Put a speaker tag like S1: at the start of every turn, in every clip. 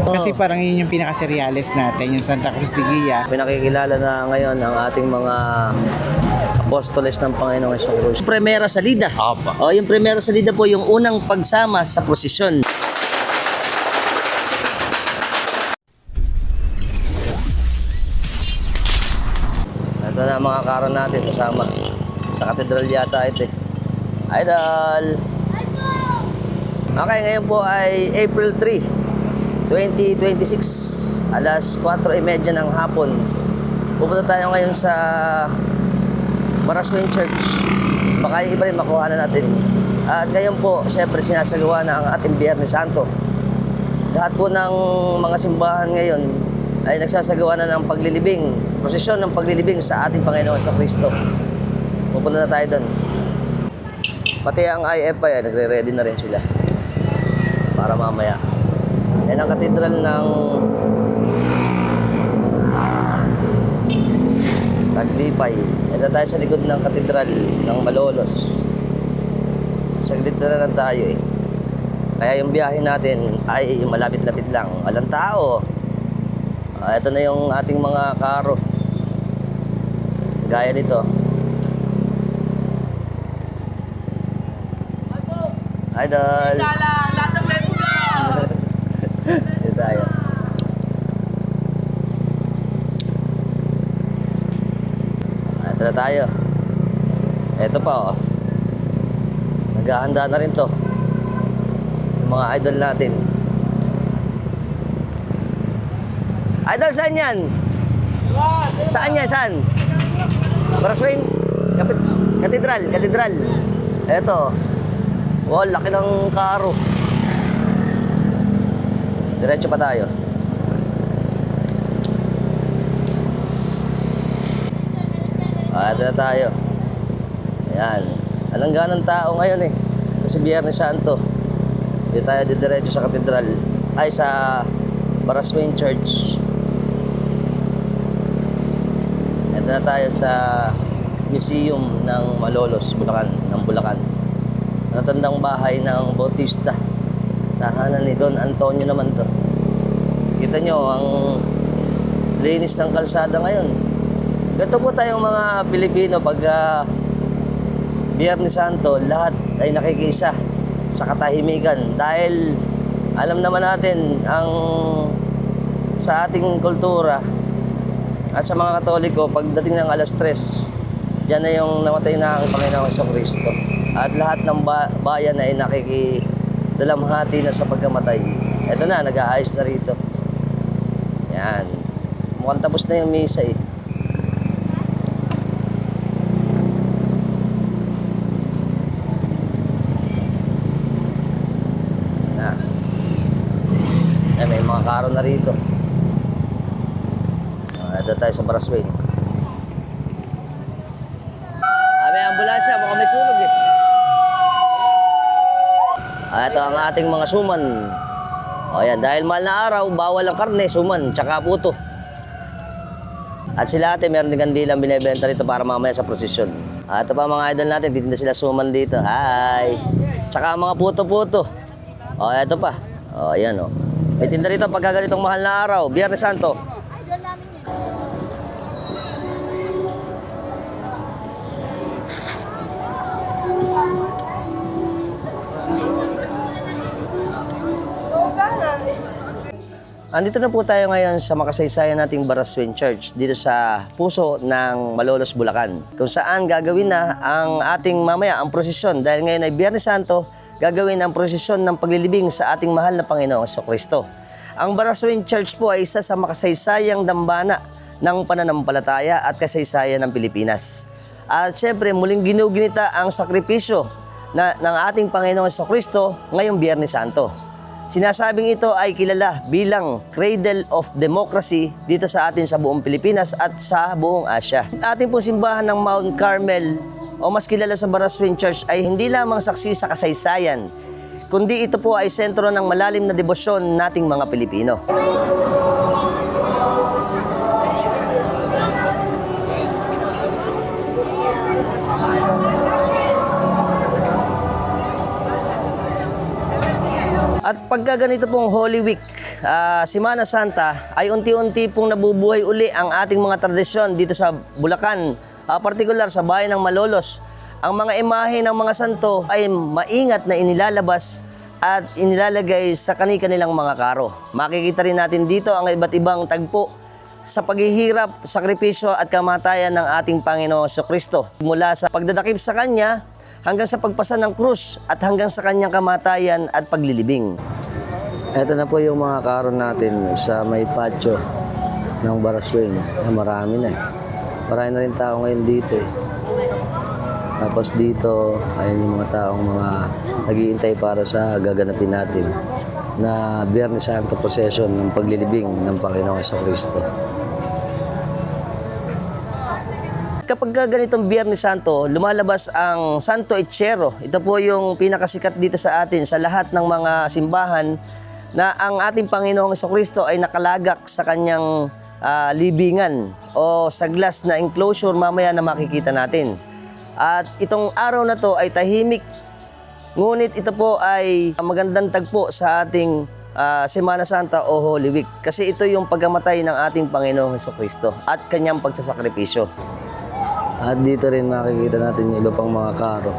S1: Kasi parang yun yung pinaka-seriales natin, yung Santa Cruz de Guia.
S2: Pinakikilala na ngayon ang ating mga apostoles ng Panginoong Hesus. Primera Salida.
S3: Apa.
S2: O, yung Primera Salida po yung unang pagsama sa prosesyon. Ito na mga karon natin sasama. Sa katedral yata ito eh. Idol! Okay, ngayon po ay April 3, 2026. Alas 4:30 ng hapon. Pupunta tayo ngayon sa Baraswing Church. Baka yung iba rin makuha na natin. At ngayon po, siyempre sinasagawa na ang ating Biyernes Santo. Lahat po ng mga simbahan ngayon ay nagsasagawa na ng paglilibing, prosesyon ng paglilibing sa ating Panginoon sa Kristo. Pupunta na tayo doon. Pati ang IF ay nagre-ready na rin sila para mamaya. Yan ang katedral ng Taglipay. Ito tayo sa likod ng katedral ng Malolos. Saglit na lang tayo eh. Kaya yung biyahe natin ay malapit-lapit lang. Walang tao. Ito na yung ating mga karo. Gaya nito. Idol! Ito tayo. Ito na tayo. Ito pa oh. Naghahanda na rin to. Yung mga idol natin. Idol, saan yan? Saan yan? Saan? Baraswing? Katedral. Ito. Wow, laki ng karo. Diretso pa tayo. Ito na tayo. Ayan. Alangganang tao ngayon eh. Kasi Biyernes Santo. Dito tayo diretso sa katedral. Ay, sa Baraswing Church. Ito na tayo sa museum ng Malolos, Bulacan. Natandang bahay ng Bautista. Tahanan ni Don Antonio naman to. Kita nyo ang linis ng kalsada ngayon. Ganito po tayong mga Pilipino pag Biyernes Santo, lahat ay nakikisa sa katahimikan. Dahil alam naman natin ang sa ating kultura at sa mga Katoliko, pagdating ng alas 3, diyan na yung namatay na ang Panginoong Kristo. At lahat ng bayan ay nakikidalamhati na sa pagkamatay. Ito na, nag-aayos na rito. Yan. Mukhang tapos na yung misa eh. May mga karo na rito. Ito tayo sa Baraswing. May ambulansya, mukhang may sunog eh. Ito ang ating mga suman. O yan, dahil mahal na araw, bawal ang karne, suman, tsaka puto. At sila ate, meron din kandilang binibenta rito para mamaya sa prosesyon. Ito pa mga idol natin, dito na sila suman dito. Hi! Tsaka mga puto-puto. O, ito pa. O, ayan o. May tinda rito pagka ganitong mahal na araw, Biyernes Santo. Andito na po tayo ngayon sa makasaysayan nating Baraswing Church dito sa puso ng Malolos, Bulacan. Kung saan gagawin na ang ating mamaya ang prosesyon dahil ngayon ay Biyernes Santo, gagawin ang prosesyon ng paglilibing sa ating mahal na Panginoong Kristo. Ang Baraswing Church po ay isa sa makasaysayang dambana ng pananampalataya at kasaysayan ng Pilipinas. At syempre muling ginuginita ang sakripisyo ng ating Panginoong Kristo ngayong Biyernes Santo. Sinasabing ito ay kilala bilang Cradle of Democracy dito sa atin sa buong Pilipinas at sa buong Asya. Ating pong simbahan ng Mount Carmel o mas kilala sa Baraswing Church ay hindi lamang saksi sa kasaysayan, kundi ito po ay sentro ng malalim na debosyon nating mga Pilipino. At pagka ganito pong Holy Week, Semana Santa, ay unti-unti pong nabubuhay uli ang ating mga tradisyon dito sa Bulacan, partikular sa bayan ng Malolos. Ang mga imahe ng mga santo ay maingat na inilalabas at inilalagay sa kani-kanilang mga karo. Makikita rin natin dito ang iba't ibang tagpo sa paghihirap, sakripisyo at kamatayan ng ating Panginoong Jesucristo. Mula sa pagdadakip sa Kanya hanggang sa pagpasa ng krus at hanggang sa Kanyang kamatayan at paglilibing. Ito na po yung mga karo natin sa may patio ng Baraswing. Marami na eh. Marami na rin tao ngayon dito eh. Tapos dito, ayun yung mga taong naghihintay para sa gaganapin natin na Biyernes Santo Procession ng paglilibing ng Panginoong Jesucristo. Kapag ganitong Biyernes Santo, lumalabas ang Santo Echero. Ito po yung pinakasikat dito sa atin sa lahat ng mga simbahan na ang ating Panginoong Jesucristo ay nakalagak sa kanyang libingan o sa glass na enclosure mamaya na makikita natin. At itong araw na to ay tahimik, ngunit ito po ay magandang tagpo sa ating Semana Santa o Holy Week. Kasi ito yung pagkamatay ng ating Panginoong Jesucristo at kanyang pagsasakripisyo. At dito rin makikita natin yung iba pang mga karo.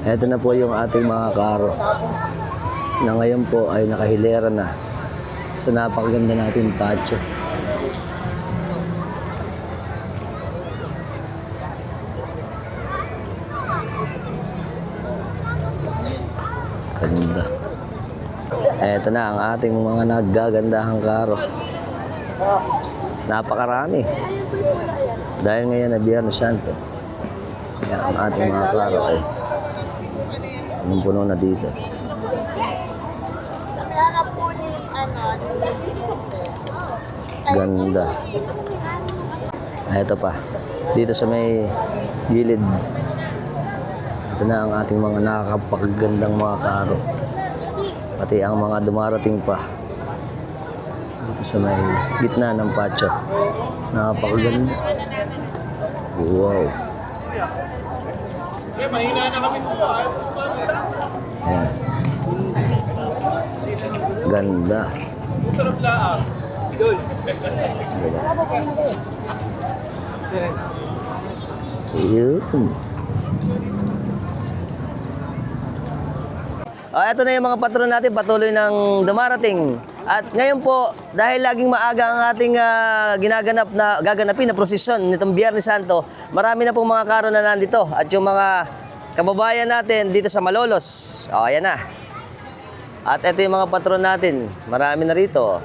S2: Ito na po yung ating mga karo na ngayon po ay nakahilera na sa napakaganda natin patio. Ganda. Ito na ang ating mga naggagandahang karo. Napakarami. Dahil ngayon na Biyernes Santo. Kaya ang ating mga karo ay puno na dito. Ganda. Ito pa. Dito sa may gilid. Ito na ang ating mga nakakapagandang mga karo. Pati ang mga dumarating pa. Dito sa may gitna ng patio. Nakakapaganda. Wow. Ayan. Ganda. Yun. Ito na yung mga patron natin, patuloy ng dumarating. At ngayon po, dahil laging maaga ang ating gaganapin na prosesyon nitong Biyernes Santo, marami na pong mga karo na nandito. At yung mga kababayan natin dito sa Malolos, ayan na. At ito yung mga patron natin, marami na rito.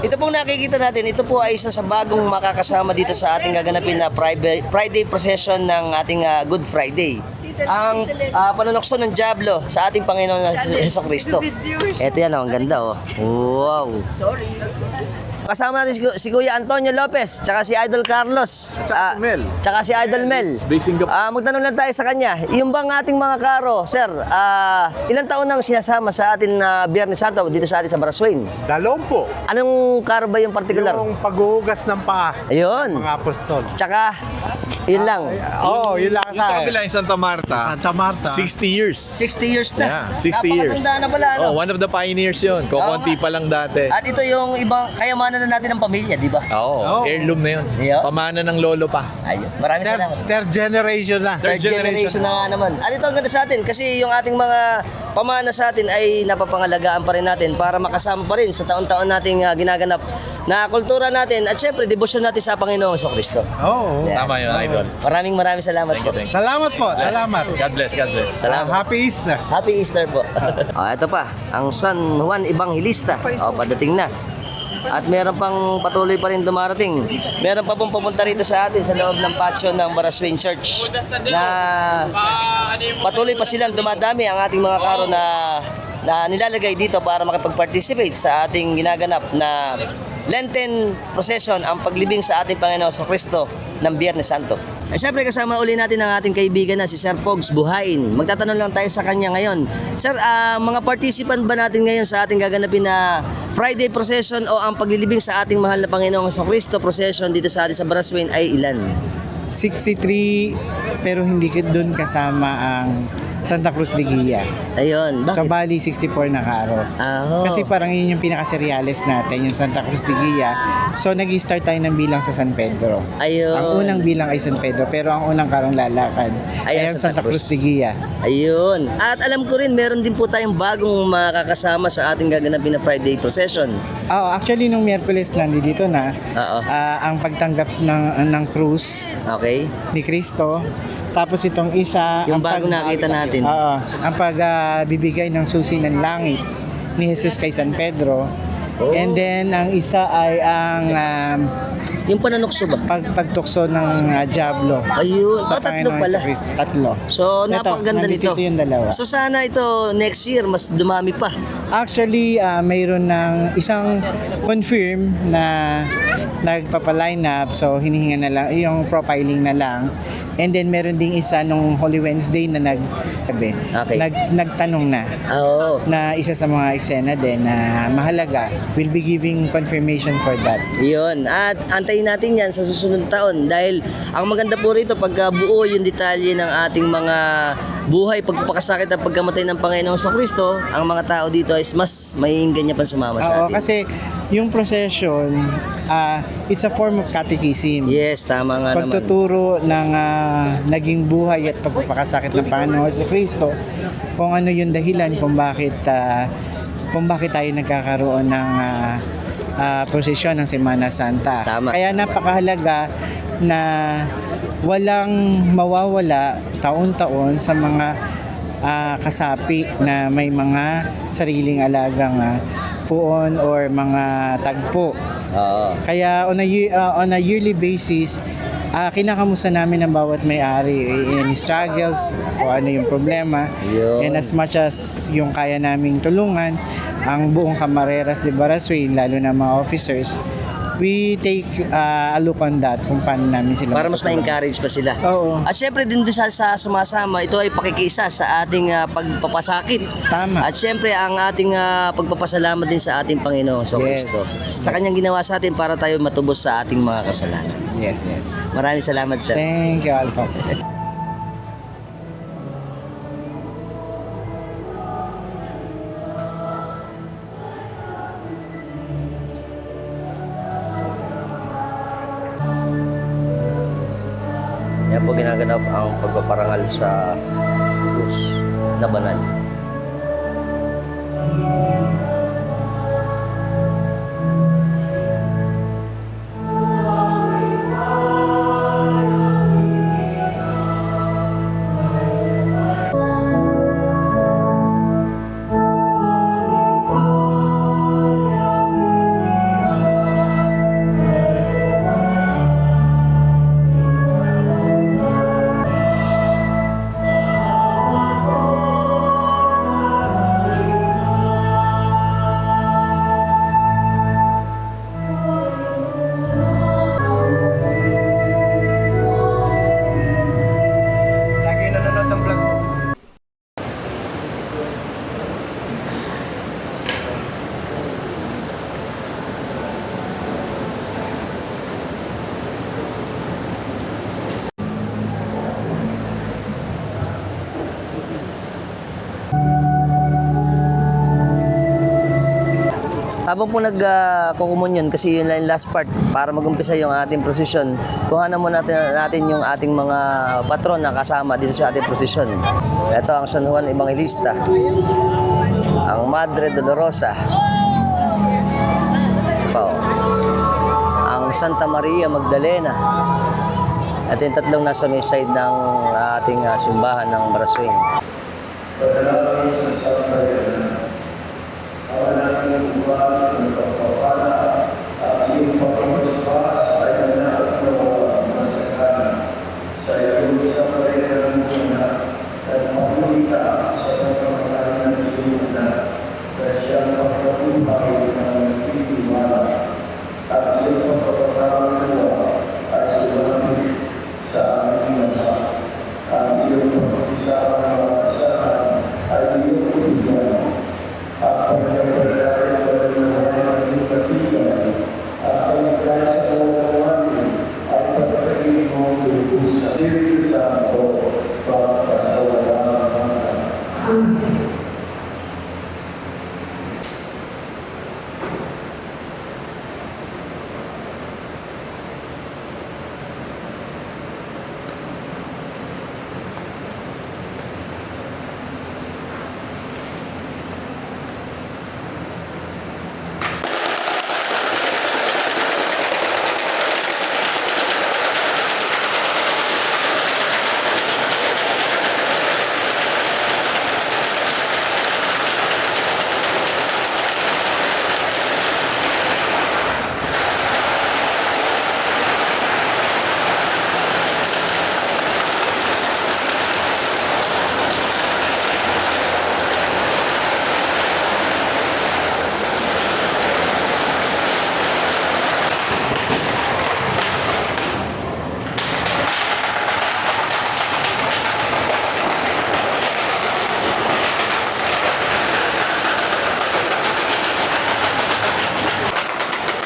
S2: Ito pong nakikita natin, ito po ay isa sa bagong makakasama dito sa ating gaganapin na Friday procession ng ating Good Friday. Ang panunokso ng Diablo sa ating Panginoon Jesucristo. Ito yan, ang ganda oh. Wow. Sorry. Kasama natin si Kuya Antonio Lopez, tsaka si Idol Carlos.
S3: Tsaka si Mel.
S2: Tsaka si Idol Mel. Magtanong lang tayo sa kanya. Yung bang ating mga karo, sir, ilang taon nang sinasama sa atin na Biyernes Santo dito sa atin sa Baraswain?
S3: 20.
S2: Anong karo ba yung particular?
S3: Yung paghuhugas ng paa.
S2: Ayun.
S3: Mga apostol.
S2: Tsaka, yun lang.
S3: Yun lang
S4: Yung sa kabila, yung Santa Marta,
S3: Santa Marta.
S4: 60 years.
S2: 60 years na.
S4: Yeah, 60 years.
S2: Napakatanda na pala, ano?
S4: Oh, one of the pioneers yun. Kukunti pa lang dati.
S2: At ito yung ibang kayamanan na natin ng pamilya, di ba?
S4: Oo, heirloom na yun.
S2: Yeah.
S4: Pamana ng lolo pa.
S2: Ayun. Maraming salamat.
S3: Third generation na.
S2: Third generation na nga naman. At ito ang ganda sa atin kasi yung ating mga pamana sa atin ay napapangalagaan pa rin natin para makasama pa rin sa taon-taon nating ginaganap na kultura natin at syempre debosyon natin sa Panginoong Jesucristo.
S3: Oo.
S2: Yeah.
S4: Tama yun, idol.
S2: Maraming salamat po.
S4: Thank you.
S3: Salamat po. Salamat.
S4: God bless, God bless.
S2: Salamat.
S3: Happy Easter.
S2: Happy Easter po. Ito pa, ang San Juan Evangelista. Padating na. At meron pang patuloy pa rin dumarating. Meron pa pong pupunta rito sa atin sa loob ng patio ng Baraswain Church na patuloy pa silang dumadami ang ating mga karo na nilalagay dito para makipag-participate sa ating ginaganap na Lenten procession, ang paglibing sa ating Panginoon Jesucristo ng Biyernes Santo. Siyempre kasama uli natin ang ating kaibigan na si Sir Pogs Buhain. Magtatanong lang tayo sa kanya ngayon. Sir, mga participant ba natin ngayon sa ating gaganapin na Friday procession o ang paglilibing sa ating mahal na Panginoong Jesucristo procession dito sa atin sa Baraswain ay ilan?
S1: 63, pero hindi doon kasama ang Santa Cruz de Guia.
S2: Ayun,
S1: So,
S2: bakit?
S1: bali 64 na karo.
S2: Ah,
S1: Kasi parang yun yung pinaka-seriales natin, yung Santa Cruz de Guia. So, nag-start tayo ng bilang sa San Pedro.
S2: ayun.
S1: Ang unang bilang ay San Pedro, pero ang unang karong lalakad ay ang Santa Cruz de Guia.
S2: Ayun. At alam ko rin, meron din po tayong bagong makakasama sa ating gaganapin na Friday procession.
S1: Actually, nung Miyerkules nandito na,
S2: Oo.
S1: ang pagtanggap ng krus
S2: Okay.
S1: ni Cristo. Tapos itong isa,
S2: Yung bagong nakita natin.
S1: ang pagbibigay ng susi ng langit ni Jesus kay San Pedro.
S2: Oh.
S1: And then ang isa ay ang
S2: Yung pananukso ba?
S1: pagtukso ng Diablo
S2: Ayun.
S1: sa
S2: Tatlo
S1: Panginoon
S2: pala.
S1: sa Cristo. Tatlo.
S2: So,
S1: Ito,
S2: napakaganda
S1: nandito
S2: nito.
S1: yung dalawa.
S2: So, sana ito next year, mas dumami pa.
S1: Actually, mayroon ng isang confirm na nagpapa-line up. So, hinihinga na lang, yung profiling na lang. And then, meron ding isa nung Holy Wednesday na
S2: Okay.
S1: nagtanong na.
S2: Oo.
S1: Na isa sa mga eksena din na mahalaga. We'll be giving confirmation for that.
S2: Yun. At antayin natin yan sa susunod taon dahil ang maganda po rito pagka buo yung detalye ng ating mga buhay, pagpapakasakit at pagkamatay ng Panginoon sa Kristo, ang mga tao dito is mas maiinggan niya pa sumama sa
S1: Oo,
S2: atin.
S1: kasi yung procession, it's a form of catechism.
S2: Yes, tama nga naman.
S1: Pagtuturo ng naging buhay at pagpapakasakit ng Panginoon sa Kristo, kung ano yung dahilan kung bakit tayo nagkakaroon ng prosesyon ng Semana Santa.
S2: Tama.
S1: Kaya napakahalaga na walang mawawala taon-taon sa mga kasapi na may mga sariling alagang puon or mga tagpo.
S2: Oo.
S1: Kaya on a yearly basis, kinakamusta namin ang bawat may-ari any struggles o ano yung problema.
S2: Yun.
S1: And as much as yung kaya naming tulungan ang buong Camareras de Baraswain, lalo na mga officers, we take a look on that kung paano namin sila
S2: Para mas
S1: matutulungan.
S2: ma-encourage pa sila.
S1: Oo.
S2: At syempre din sa sumasama, ito ay pakikisa sa ating pagpapasakit.
S1: Tama.
S2: At syempre ang ating pagpapasalamat din sa ating Panginoon sa
S1: Yes.
S2: Kristo. Sa kanyang ginawa sa atin para tayo matubos sa ating mga kasalanan.
S1: Yes, yes.
S2: Maraming salamat, sir.
S1: Thank you, Alfox.
S2: Yan po ginaganap ang pagpaparangal sa krus na banal.
S1: Lagi nanonood ng vlog mo.
S2: Habang po nagkukumunyon, kasi yun lang yung last part para mag-umpisa yung ating prosesyon, kuhanan mo natin yung ating mga patron na kasama dito sa ating prosesyon. Ito ang San Juan Evangelista, ang Madre Dolorosa, ang Santa Maria Magdalena, at yung tatlong nasa may side ng ating simbahan ng Baraswain.
S5: At iyong pagpapatawag ko ay sumanamit sa aming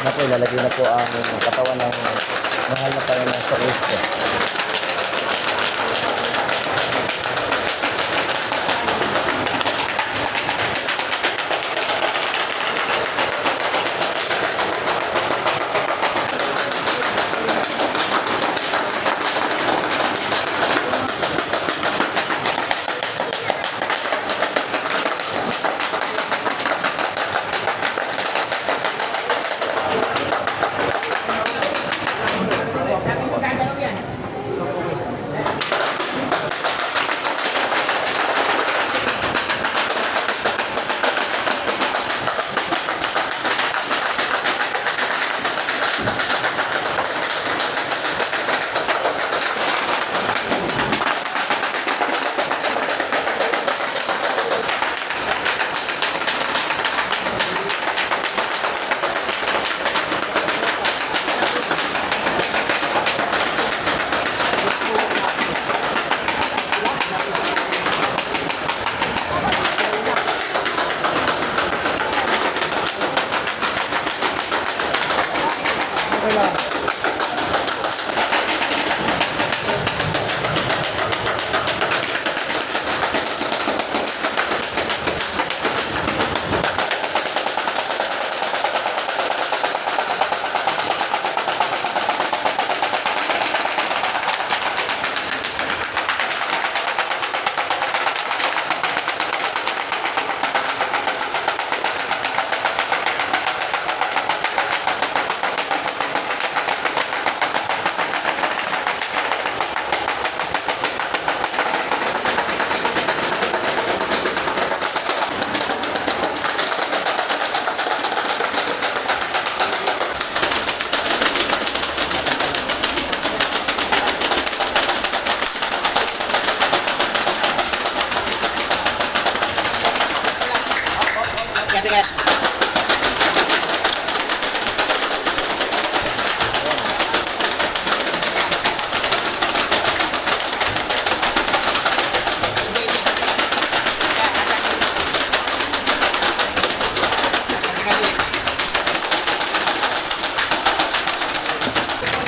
S2: na po, ilalagay na po ang katawan ng mahal na Panginoon sa Kristo.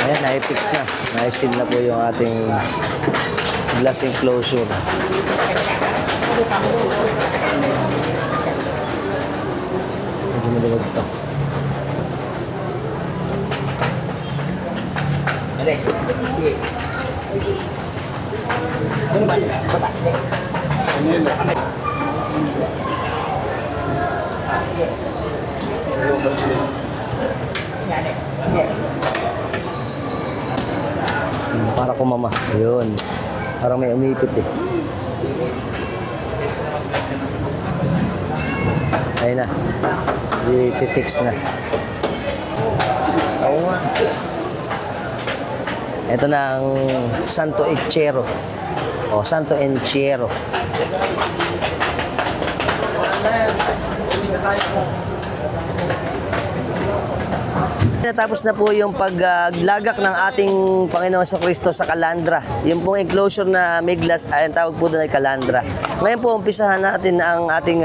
S2: Ayan, na-fix na. Na-seal na po yung ating glass enclosure. Medyo maluwag ito. Para kumama. Ayun. Parang may umipit eh. Ayun na. I-fix na. Oo nga. Ito na ang Santo Enchero. O, Santo Enchero. Natapos na po yung paglagak ng ating Panginoon sa Kristo sa kalandra. Yung pong enclosure na may glass, ay ang tawag po doon ay kalandra. Ngayon po, umpisahan natin ang ating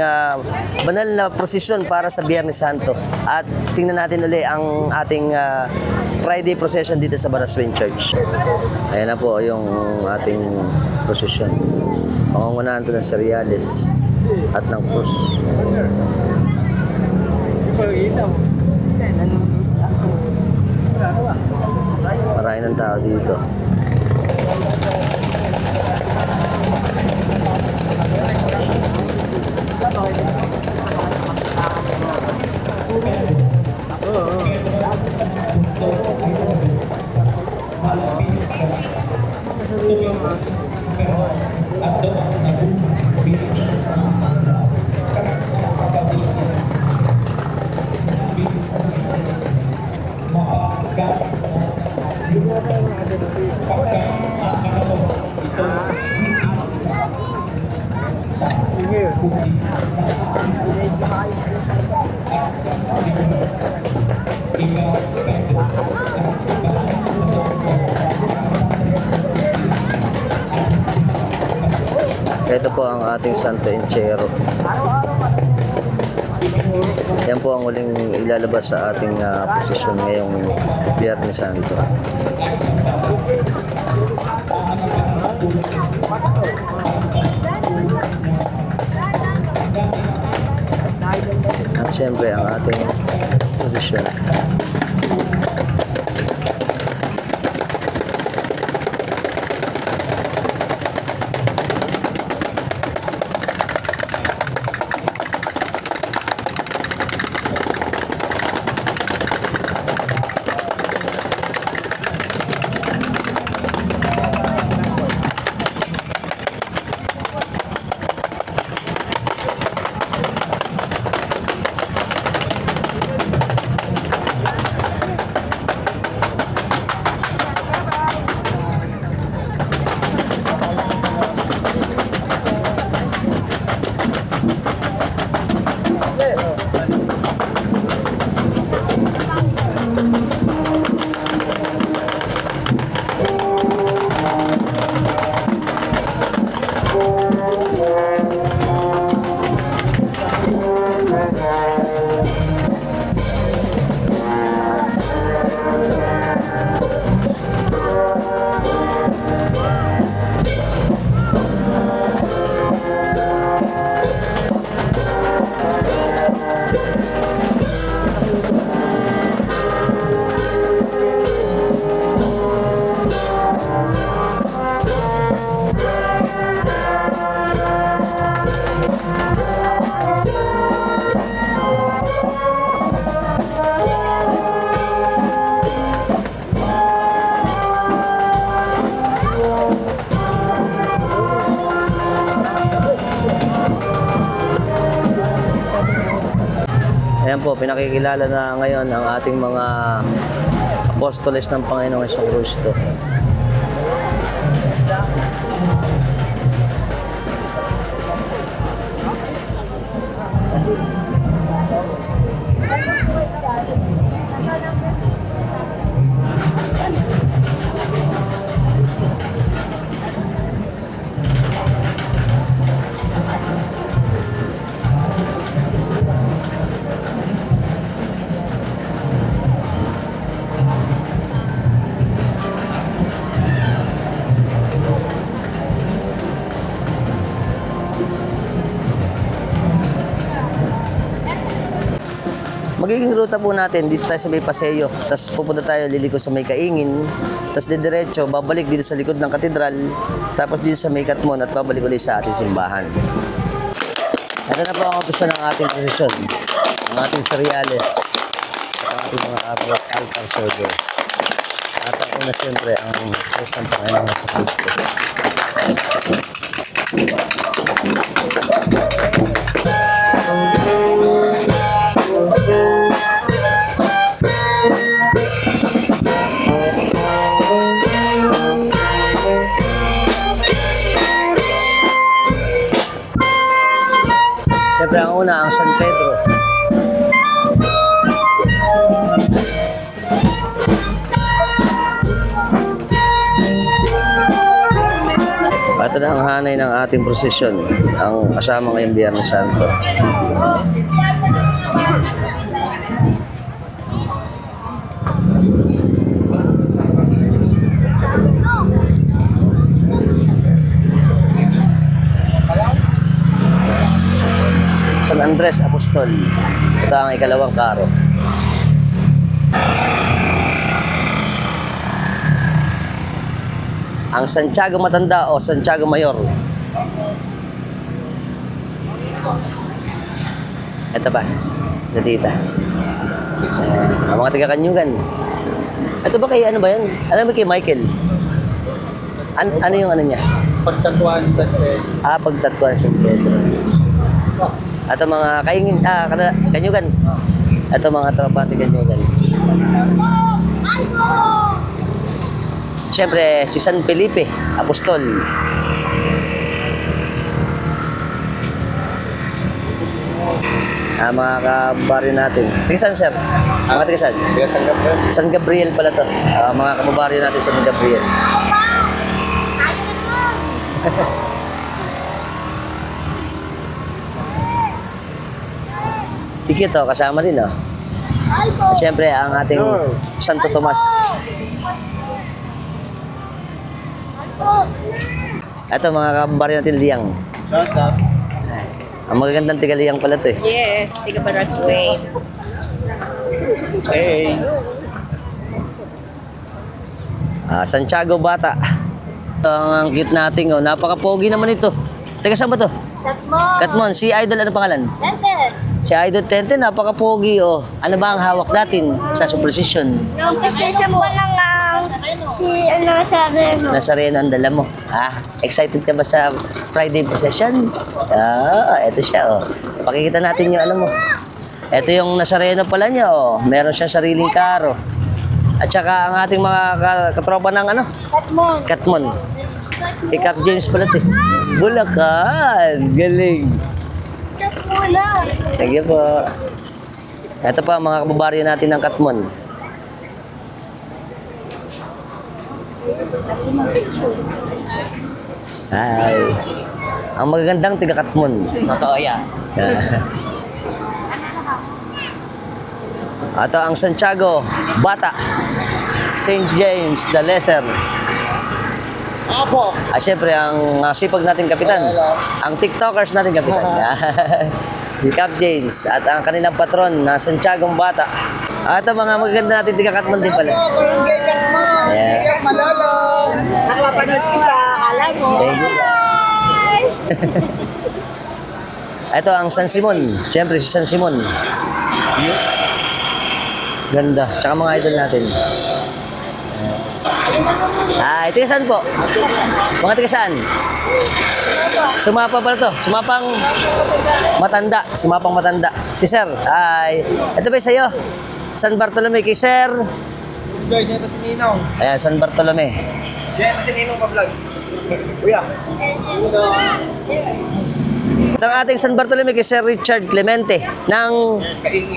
S2: banal na prosesyon para sa Biyernes Santo. At tingnan natin uli ang ating Friday procession dito sa Baraswing Church. Ayan na po yung ating prosesyon. Pangungunahan ito ng cereales at ng krus. Marami ng tao dito. Ito po ang ating Santo Enchero. Yan po ang huling ilalabas sa ating posisyon ngayong Biyernes Santo. At siyempre ang ating posisyon. Ayan po, pinakikilala na ngayon ang ating mga apostoles ng Panginoong Jesucristo. Magiging ruta po natin, dito tayo sa may Paseo, tapos pupunta tayo, liliko sa may Kaingin, tapos didiretso, babalik dito sa likod ng katedral, tapos dito sa may Katmon at babalik ulit sa ating simbahan. Ito na po ang utusan ng ating posisyon, ang ating cereales, at ang ating mga altar server. At ang una siyempre, ang Diyos ng Panginoon sa Kristo. Siyempre ang una, ang San Pedro. Ito na ang hanay ng ating prosesyon, ang kasama ngayong Biyernes Santo. San Andres Apostol. Ito ang ikalawang karo. Ang Santiago Matanda o Santiago Mayor. Ito pa. Natita. Ang mga taga-Kanyugan. Ito ba kay ano ba yan? Ano ba kay Michael? Ano yung ano niya?
S3: Pagtatuan sa
S2: Pagtatuan sa Pedro. At ang mga kaingin, Kanyugan. Ito mga tropa ni Kanyugan. Siyempre, si San Felipe, Apostol. Mga kabaryo natin. Tigasan, sir? Mga tigasan?
S3: San Gabriel.
S2: San Gabriel pala to. Mga kababaryo natin sa San Gabriel. Si Dikit oh, kasama din oh. At syempre, ang ating Santo Tomas. Ito mga kabaryo natin liyang.
S1: Shut up.
S2: Ang magagandang tigaliyang pala to eh.
S5: Yes, tiga Barasway.
S1: Hey.
S2: Santiago Bata. Ang cute nating oh. Napaka-pogi naman ito. Teka, saan ba to?
S5: Tatmon.
S2: Katmon, si Idol, ano pangalan?
S5: Tenten.
S2: Si Idol Tente, napaka-pogi oh. Ano ba ang hawak natin sa superstition?
S5: Yung position po lang si Nazareno.
S2: Nazareno ang dala mo. Excited ka ba sa Friday procession? Eto siya oh. Pakikita natin yung ano mo. Eto yung Nazareno pala niya oh. Meron siyang sariling karo. At saka ang ating mga katropa ng ano?
S5: Tatmon.
S2: Katmon. Si Cap James pala ito. Bulacan. Galing.
S5: Tatmona.
S2: Thank you po. Ito pa mga kababaryo natin ng Katmon. Hi. Ang magagandang tiga Katmon.
S5: Totoo yan.
S2: Ito ang Santiago Bata. St. James the Lesser.
S1: Apo.
S2: Siyempre, ang sipag natin kapitan. Ang TikTokers natin kapitan. Si Cap James at ang kanilang patron na Santiago Bata. Ito mga magaganda natin tiga Katmon din pala.
S1: Barangay Katmon.
S2: Yeah.
S1: Sikat Malolos.
S5: Napapanood kita, akala mo.
S2: Thank you. Ito ang San Simon. Siyempre si San Simon. Ganda. Tsaka mga idol natin. Tiga saan po? Mga tiga saan? Sumapa pala to. Sumapang matanda. Sumapang matanda. Si Sir. Ito ba sa'yo? San Bartolome kay Sir.
S1: Guys, ito si Ninong.
S2: Ayan, San Bartolome.
S1: Yan, si Ninong pa-vlog. Kuya.
S2: Ito ang ating San Bartolome kay Sir Richard Clemente ng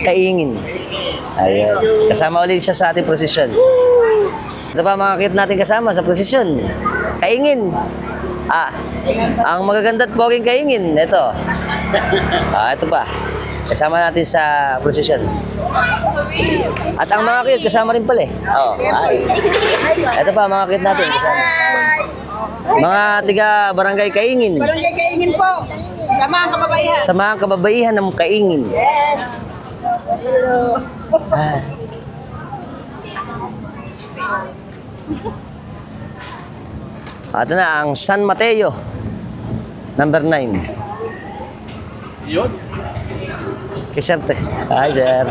S2: Kaingin. Ayan. Kasama ulit siya sa ating prosesyon. Ito pa mga kit natin kasama sa prosesyon. Kaingin. Ang magaganda at poging Kaingin. Ito. Ito pa. Kasama natin sa prosesyon. At ang mga kit kasama rin pala eh. Ito pa mga kit natin kasama. Mga tiga Barangay Kaingin.
S5: Barangay Kaingin po. Samahan kababaihan.
S2: Samahan kababaihan ng Kaingin.
S5: Yes.
S2: Ito na ang San Mateo. Number 9.
S4: Yun.
S2: Kay Sir. Hi, Sir.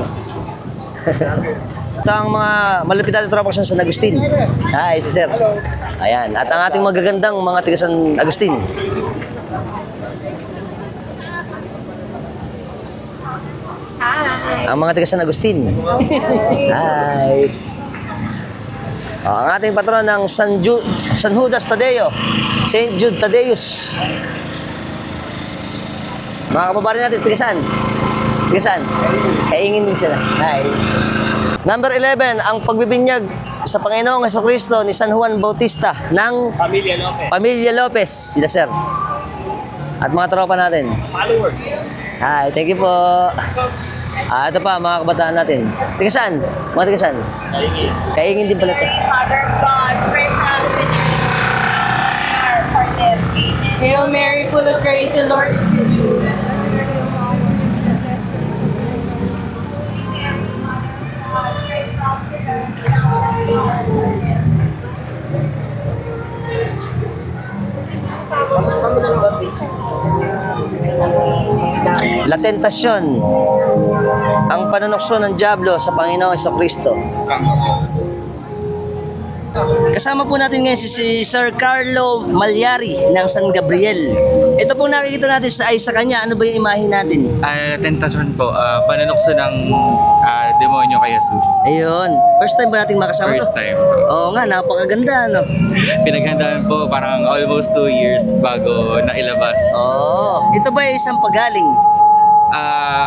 S2: Ito ang mga malapit natin tropa sa San Agustin. Hi, si Sir. Ayan. At ang ating magagandang mga tiga San Agustin. Ang mga tiga San Agustin. Hi. Ang ating patron ng San Judas Tadeo. St. Jude Tadeus. Mga kababayan natin, tiga saan? Tiga saan? Kaingin din sila. Hi. Number 11, ang pagbibinyag sa Panginoong Jesucristo ni San Juan Bautista ng Pamilya Lopez. Sila, Sir. At mga tropa natin.
S4: Followers.
S2: Hi, thank you po. Ito pa, mga kabataan natin. Tiga saan? Mga tiga saan?
S4: Kaingin.
S2: Kaingin din pala ito.
S5: Mother of God, praise us in for them. Amen. Hail Mary, full of grace, the Lord is with you.
S2: La Tentacion, ang panunokso ng Diablo sa Panginoong Jesucristo. Kasama po natin ngayon si Sir Carlo Malyari ng San Gabriel. Ito po nakikita natin sa kanya. Ano ba yung imahe natin?
S6: Tentasyon po, panunokso ng demonyo kay Jesus.
S2: Ayun. First time ba nating makasama
S6: First
S2: to?
S6: time.
S2: Oo nga, napakaganda, no?
S6: Pinaghandaan po parang almost 2 years bago nailabas.
S2: Oo. Ito ba ay isang pagaling?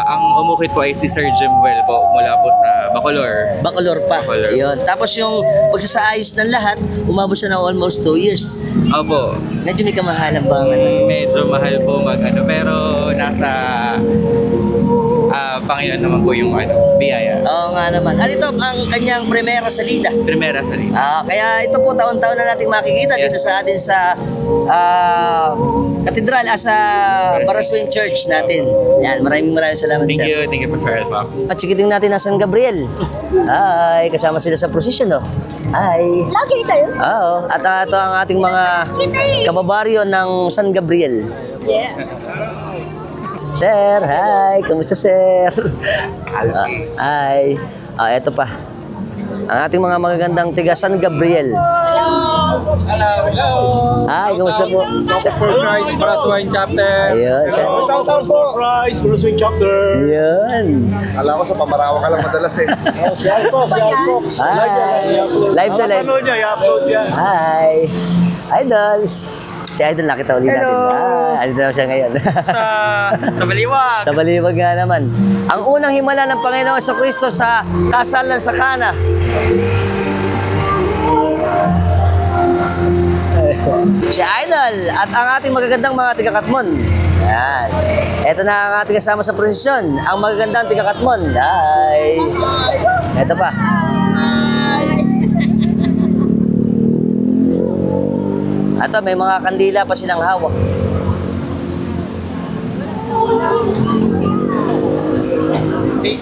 S6: Ang umukit po ay si Sir Jimwell po mula po sa Bacolor.
S2: Bacolor pa.
S6: Bacolor.
S2: Ayun. Tapos yung pagsasaayos ng lahat, umabot siya ng almost 2 years.
S6: Opo.
S2: Medyo may kamahalan ba?
S6: Medyo mahal po pero nasa Panginoon naman po yung biyaya.
S2: Oo nga naman. At ito ang kanyang primera salida.
S6: Primera sa rin.
S2: Kaya ito po taon-taon na nating makikita dito
S6: Yes.
S2: sa atin sa katedral, sa Baraswing Church natin. Yan, maraming salamat
S6: Thank
S2: sir.
S6: you po Sir Fox.
S2: Patsikiting natin ang San Gabriel. Ay, kasama sila sa procession, no? Ay.
S5: Lagi tayo?
S2: Oo. At ito ang ating mga kababaryo ng San Gabriel.
S5: Yes.
S2: Sir, hi! Kamusta, sir? Hi. Eto pa. Ang ating mga magagandang tiga San Gabriel. Hi, kamusta po?
S3: For Christ, Baraswing Chapter.
S2: Ayun, sir.
S3: Shout out po.
S4: Christ, Baraswing Chapter.
S2: Ayun.
S3: Alam ko sa Pamarawa ka lang madalas eh.
S2: Hi. Live na live.
S4: Ano niya, i-upload yan.
S2: Hi. Idols. Si Idol nakita ulit natin. Andito na siya ngayon.
S6: Sa Baliwag.
S2: Sa Baliwag nga naman. Ang unang himala ng Panginoon sa Kristo sa kasalan sa Kana. Si Idol at ang ating magagandang mga tiga-Katmon. Yan. Ito na ang ating kasama sa prosesyon. Ang magagandang tiga-Katmon. Hi. Ito pa. Ito, may mga kandila pa silang hawak. Si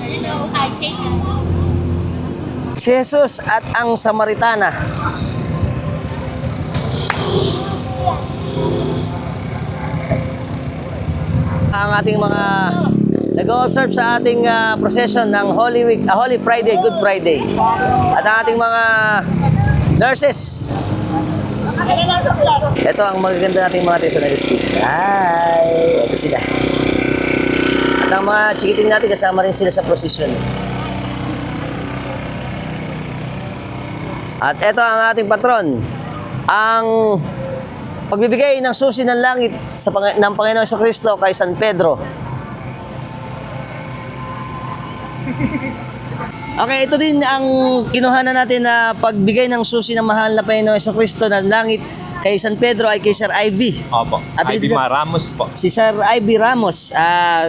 S2: Jesus at ang Samaritana. Ang ating mga nag-o-observe sa ating procession ng Holy Week, Holy Friday, Good Friday. At ang ating mga nurses. Ito ang magaganda nating mga personalistic. Hi! Ito sila. At ang mga chikiting natin, kasama rin sila sa procession. At ito ang ating patron. Ang pagbibigay ng susi ng langit ng Panginoon sa Kristo kay San Pedro. Okay, ito din ang kinuhanan natin na pagbigay ng susi ng mahal na Panginoon sa Kristo ng langit kay San Pedro ay kay Sir Ivy.
S7: Opo.
S2: Apelido,
S7: Ivy
S2: sir?
S7: Ramos po.
S2: Si Sir Ivy Ramos.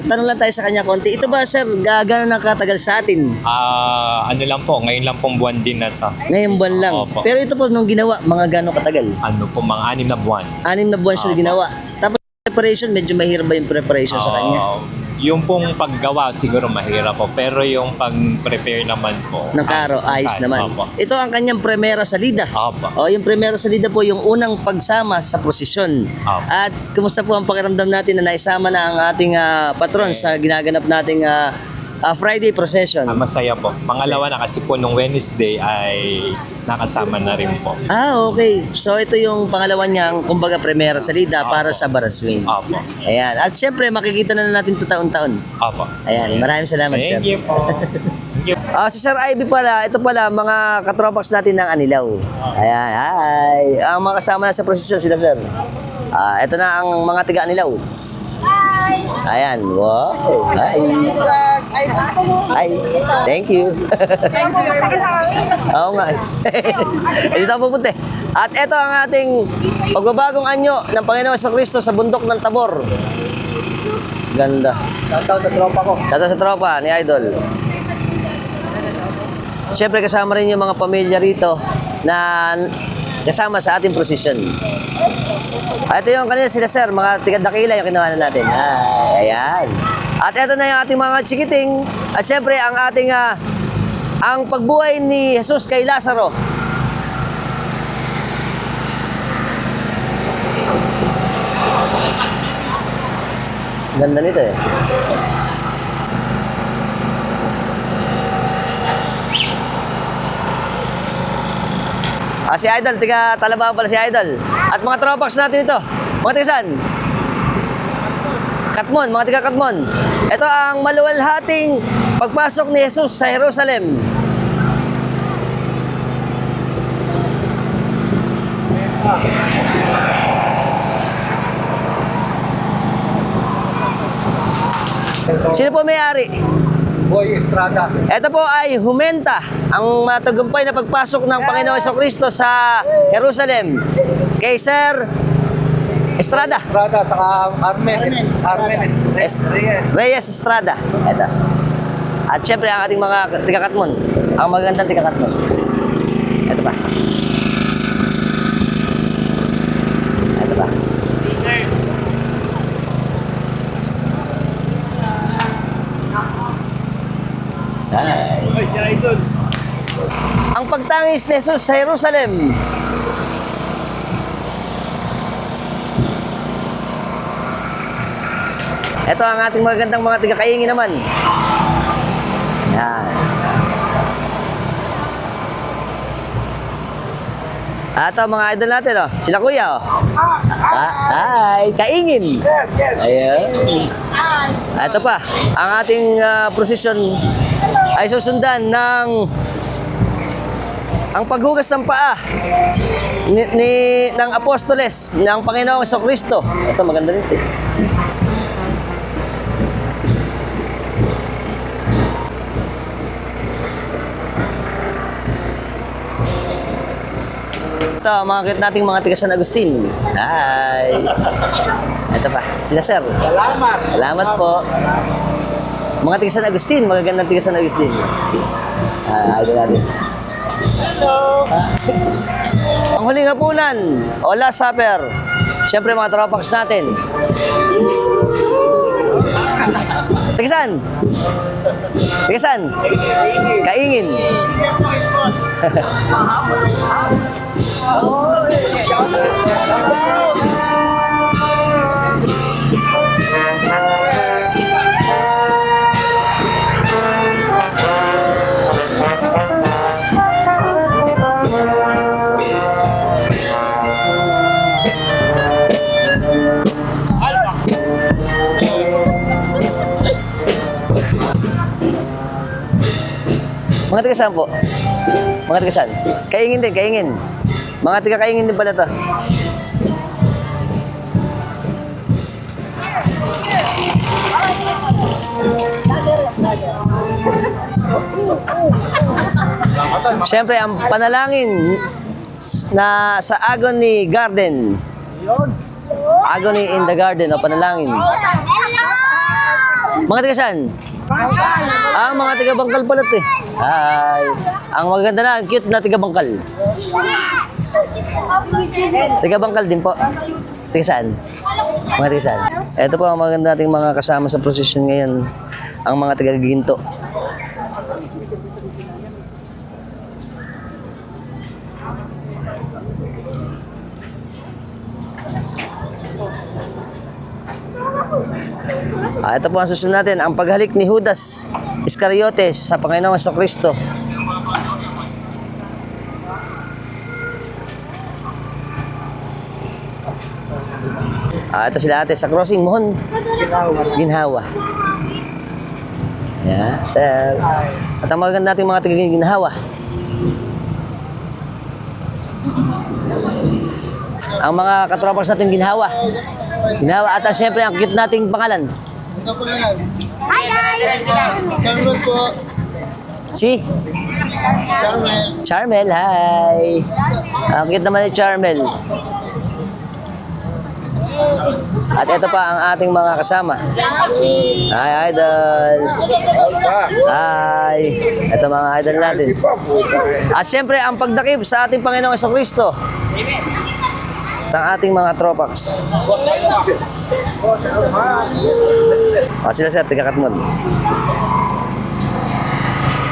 S2: Tanong lang tayo sa kanya konti. Ito ba, Sir, gano'n na katagal sa atin?
S7: Ano lang po, ngayon lang pong buwan din na to.
S2: Ngayong buwan lang.
S7: Opo.
S2: Pero ito po, nung ginawa, mga gano'ng katagal?
S7: Ano po, mga 6 na buwan.
S2: 6 na buwan siya
S7: Opo.
S2: ginawa. Tapos preparation, medyo mahirap ba yung preparation sa kanya?
S7: Yung pong paggawa siguro mahirap po, pero yung pag-prepare naman po.
S2: Ng karo, ayos naman.
S7: Opo.
S2: Ito ang kanyang primera salida.
S7: Opo.
S2: Yung primera salida po, yung unang pagsama sa prosesyon.
S7: Opo.
S2: At kumusta po ang pakiramdam natin na naisama na ang ating patron sa ginaganap nating Friday procession?
S7: Masaya po. Pangalawa na kasi po nung Wednesday ay nakasama na rin po.
S2: Okay. So ito yung pangalawa niyang, kumbaga, primera salida para sa Baraswing.
S7: Opo.
S2: Ayan. At syempre, makikita na natin ito taon-taon.
S7: Opo.
S2: Ayan. Maraming salamat, sir.
S7: Thank you po.
S2: Si Sir Ivy pala, ito pala, mga katropax natin ng Anilaw. Ayan, hi. Ang mga kasama na sa prosesyon sila, sir. Ito na ang mga tiga Anilaw.
S5: Hi!
S2: Ayan, wow. Hi. Hi. Thank you. Oo nga. Dito ako pupunta. At ito ang ating pagbabagong anyo ng Panginoon sa Kristo sa bundok ng Tabor. Ganda.
S3: Shout out sa tropa ko.
S2: Sa tropa ni Idol. Siyempre kasama rin yung mga pamilya rito na kasama sa ating prosesyon. Ito yung kanina sila, sir, mga tiga-dakila yung kinuha natin. Ayan. At ito na yung ating mga chikiting. At siyempre ang ating ang pagbuhay ni Jesus kay Lazaro. Ganda nito eh. Si Idol, tiga Talaba pala si Idol. At mga tropax natin ito. Mga tiga saan? Katmon, mga tiga Katmon. Ito ang maluwalhating pagpasok ni Jesus sa Jerusalem. Sino po may-ari?
S3: Boy Estrada.
S2: Ito po ay Humenta, ang matagumpay na pagpasok ng Panginoon Jesucristo sa Jerusalem. Kay Sir Estrada.
S3: Estrada, saka Armen.
S2: Reyes Estrada. Ito. At syempre, ang ating mga tiga-Katmon. Ang magagandang tiga-Katmon. Ito pa. Ito pa. Ay. Ang pagtangis ni Jesus sa Jerusalem. Ito ang ating magagandang mga tiga-Kaingi naman. Yan. Ito mga idol natin, oh. Sila kuya, oh. Hi, Kaingin.
S3: Yes, yes.
S2: Ayun. Ito pa, ang ating prosesyon ay susundan ng ang paghugas ng paa ng apostoles ng Panginoong Jesucristo. Ito maganda rin ito. Ito, mga kit nating mga tiga San Agustin. Hi! Ito pa, sila sir.
S3: Salamat.
S2: Salamat po. Mga tiga San Agustin, magagandang tiga San Agustin. Idol natin. Hello! Ang huling hapunan, o Last Supper. Siyempre mga tropax natin. Tiga saan? Tiga saan? Kaingin. Mga tiga saan po? Mga tiga saan? Kaingin din, kaingin. Mga tiga Kaingin din pala to. Siyempre, ang panalangin na sa Agony Garden. Agony in the Garden, o panalangin. Mga tiga saan? Mga tiga Bangkal pala ito eh. Hi. Ang maganda na, ang cute na tiga Bangkal. Tiga Bangkal din po. Tiga saan? Mga tiga saan? Ito po ang maganda nating mga kasama sa prosesyon ngayon. Ang mga tiga Ginto. Ito po ang susunod natin, ang paghalik ni Judas Iscariotes sa Panginoong Jesucristo. Ito sila ate sa crossing, Mohon Ginhawa. Yan, sir. At ang maganda nating mga taga-Ginhawa. Ang mga katropas natin Ginhawa. Ginhawa at siyempre ang cute nating pangalan.
S3: Sa pangalan.
S5: Hi guys!
S3: Carmen po.
S2: Si
S3: Carmen.
S2: Charmel, hi. Ang cute naman ni Charmel. At ito pa ang ating mga kasama. Hi, idol. Hi. Ito mga idol natin. At siyempre, ang pagdakip sa ating Panginoong Jesucristo. Ang ating mga tropax. Sila sir, tiga-Katmon.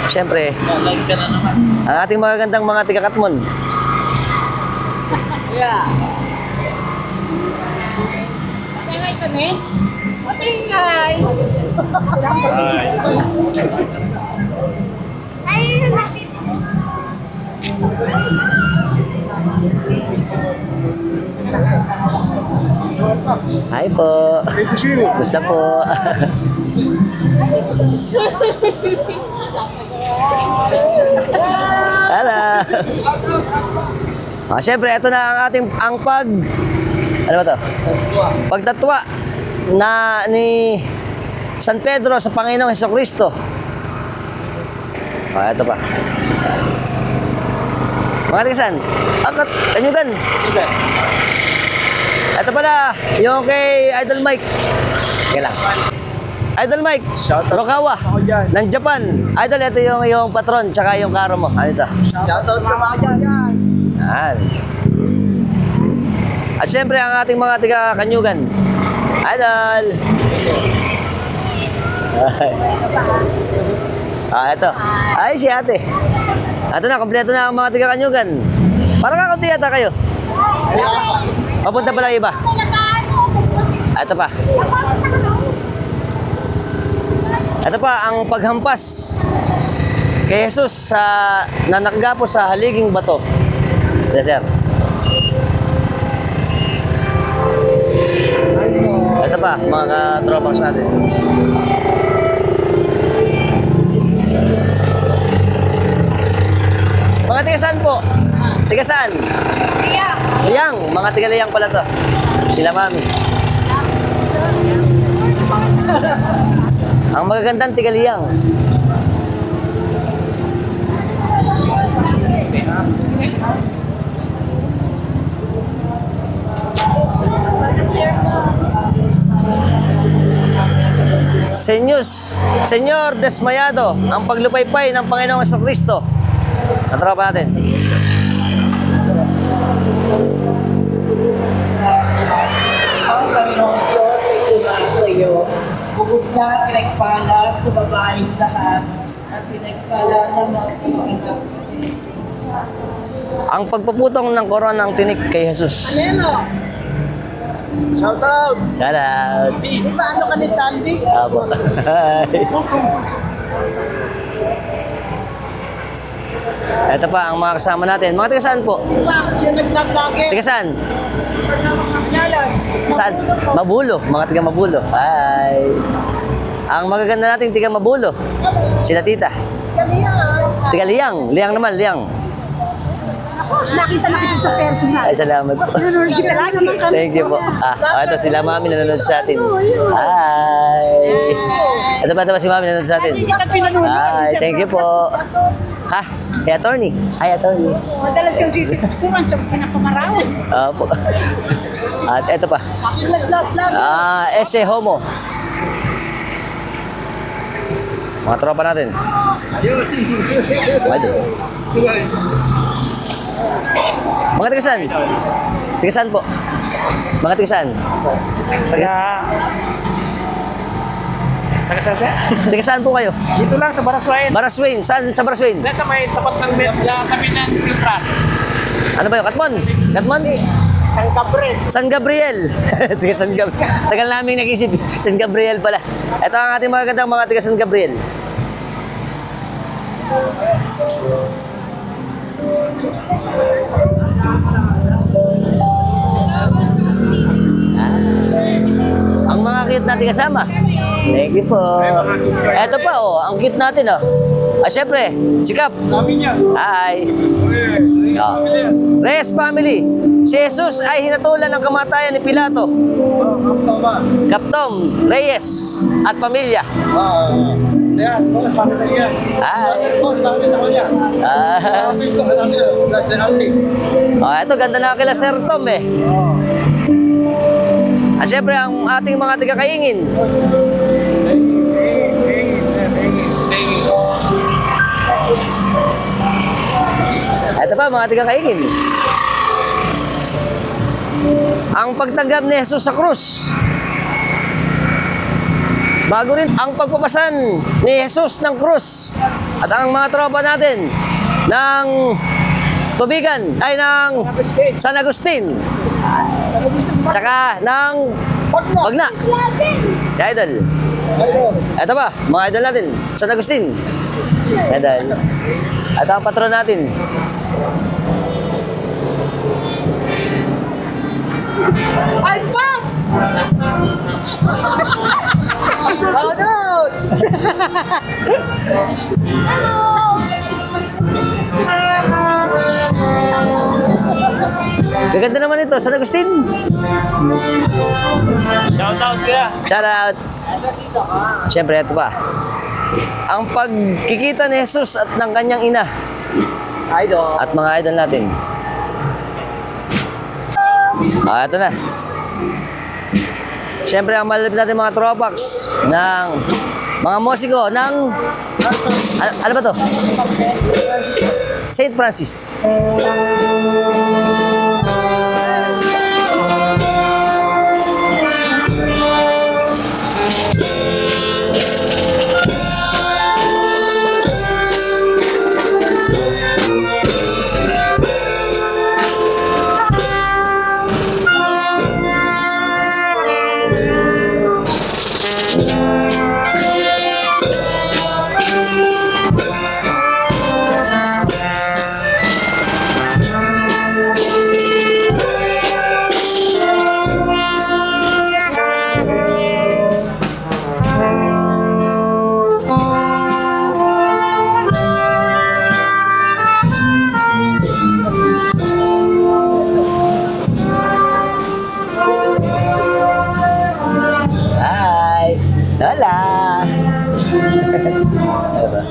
S2: Siyempre, ang ating magagandang mga tiga-Katmon.
S5: Yeah. Hi kami. Okay, hi.
S2: Hi po.
S3: Great to see you.
S2: Gusto po. Hello. Siyempre, ito na ang ating ano ba to? Pagtatwa na ni San Pedro sa Panginoong Jesucristo. Ito pa. Mga tigasan, kanyugan. Ito pala, yung kay Idol Mike. Kaya lang. Idol Mike, Rokawa, ng Japan. Idol, ito yung patron, tsaka yung karo mo. Ano ito?
S3: Shoutout sa mga dyan.
S2: Yan. At syempre, ang ating mga tiga-Kanyugan. Idol! Ito. Ay, si ate. Ito na, kompleto na ang mga tiga-Kanyugan. Parang kakunti yata kayo. Papunta pala iba. Ito pa. Ito pa, ang paghampas kay Jesus na nakagapo sa haliging bato. Yes, sir. Ito pa, mga tropas natin. Mga tiga saan po? Tiga saan? Liyang. Mga tiga Liyang pala to. Sila mami. Ang magagandang tiga Liyang. Senyor Desmayado, ang paglupaypay ng Panginoong Jesucristo. Ang tropa natin.
S8: Ang Panginoong Diyos ay sumasa iyo. Bukod na pinagpala sa babaeng lahat at pinagpala naman ang anak si Jesus.
S2: Ang pagpuputong ng koronang tinik kay Jesus.
S8: Neno,
S3: Shoutout.
S2: Shout out.
S8: di ba ano ka ni Sandy?
S2: Abo. Ito pa ang mga kasama natin. Mga tiga saan po?
S8: Siya nag-vlog lagi.
S2: Tiga saan?
S8: Yalas.
S2: Saan? Mabulo. Mga tiga Mabulo. Hi. Ang magaganda nating tiga Mabulo. Sila tita.
S8: Kaliya.
S2: Tiga Liyang. Liyang naman, Liyang.
S8: Nakita na kita sa personal.
S2: Ay, salamat po.
S8: Pinunod kita lang naman kami.
S2: Thank you po. Ito sila mami nanonood sa atin. Hi. Ito ba si mami nanonood sa atin?
S8: Hindi ka pinunod.
S2: Hi, thank you po. Ha? Hey, attorney. Hi, attorney.
S8: Madalas kang sisitukuran sa pinapamarawan.
S2: Opo. At ito pa.
S8: Vlog.
S2: Ese Homo. Mga tropa natin. Ayun. Mga tigasan? Tigasan po? Mga tigasan? Tigasan po kayo?
S4: Dito lang sa Baraswain.
S2: Baraswain. Saan sa Baraswain?
S4: Sa may tapat ng sa tabi ng Piltras.
S2: Ano ba yun? Katmon? Katmon?
S4: San Gabriel.
S2: San Gabriel. Tiga San Gabriel. Tagal namin nag-isip. San Gabriel pala. Ito ang ating mga gandang mga tiga San Gabriel. Ang mga cute natin kasama. Thank you po. Ito pa ang cute natin syempre, si Kap. Hi. Reyes family. Si Jesus ay hinatulan ng kamatayan ni Pilato. Kaptom, Reyes at pamilya.
S3: Yan, boss, bakit na yan?
S2: Hi.
S3: Boss, bakit sa kanya? Facebook, alam niyo, that's an outing.
S2: Ito, ganda na kila Sir Tom syempre, ang ating mga tiga-kaingin. Ito pa, mga tiga-kaingin. Ang pagtanggap ni Jesus sa krus. Bago rin ang pagpapasan ni Jesus ng krus. At ang mga tropa natin ng Tubigan, ay ng San Agustin. Tsaka ng Bagna. Si Idol. Ito ba, mga idol natin, San Agustin. Idol. Ito ang patron natin.
S8: Ay, Pop! Shout out! Hello!
S2: Gaganda naman ito, San Agustin.
S4: Shout out kaya.
S2: Shout out. Siyempre, ito pa. Ang pagkikita ni Jesus at ng kanyang ina.
S4: Idol.
S2: At mga idol natin. Ito na. Siyempre, ang malapit natin mga tropax ng mga musiko ng... Ano ba to? St. Francis. Hi! Hola! Ano ba?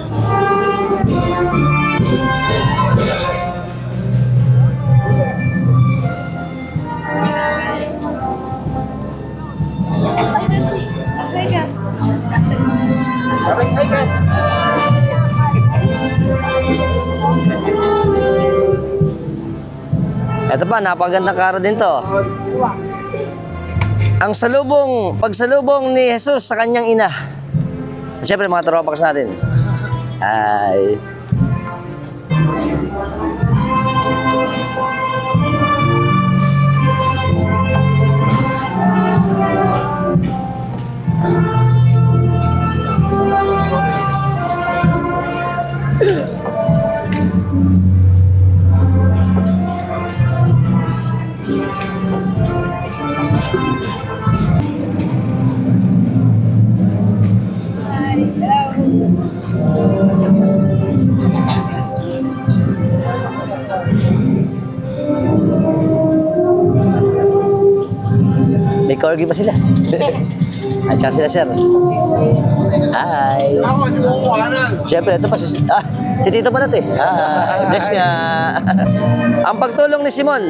S2: Ito pa, napagandang karo din to. Ang pagsalubong ni Jesus sa kanyang ina. Siyempre, mga tropax natin. Hi. May corgi pa sila. At saka sila, sir. Hi. Siyempre, ito pa si Tito pa natin. Hi. Bless nga. Ang pagtulong ni Simon.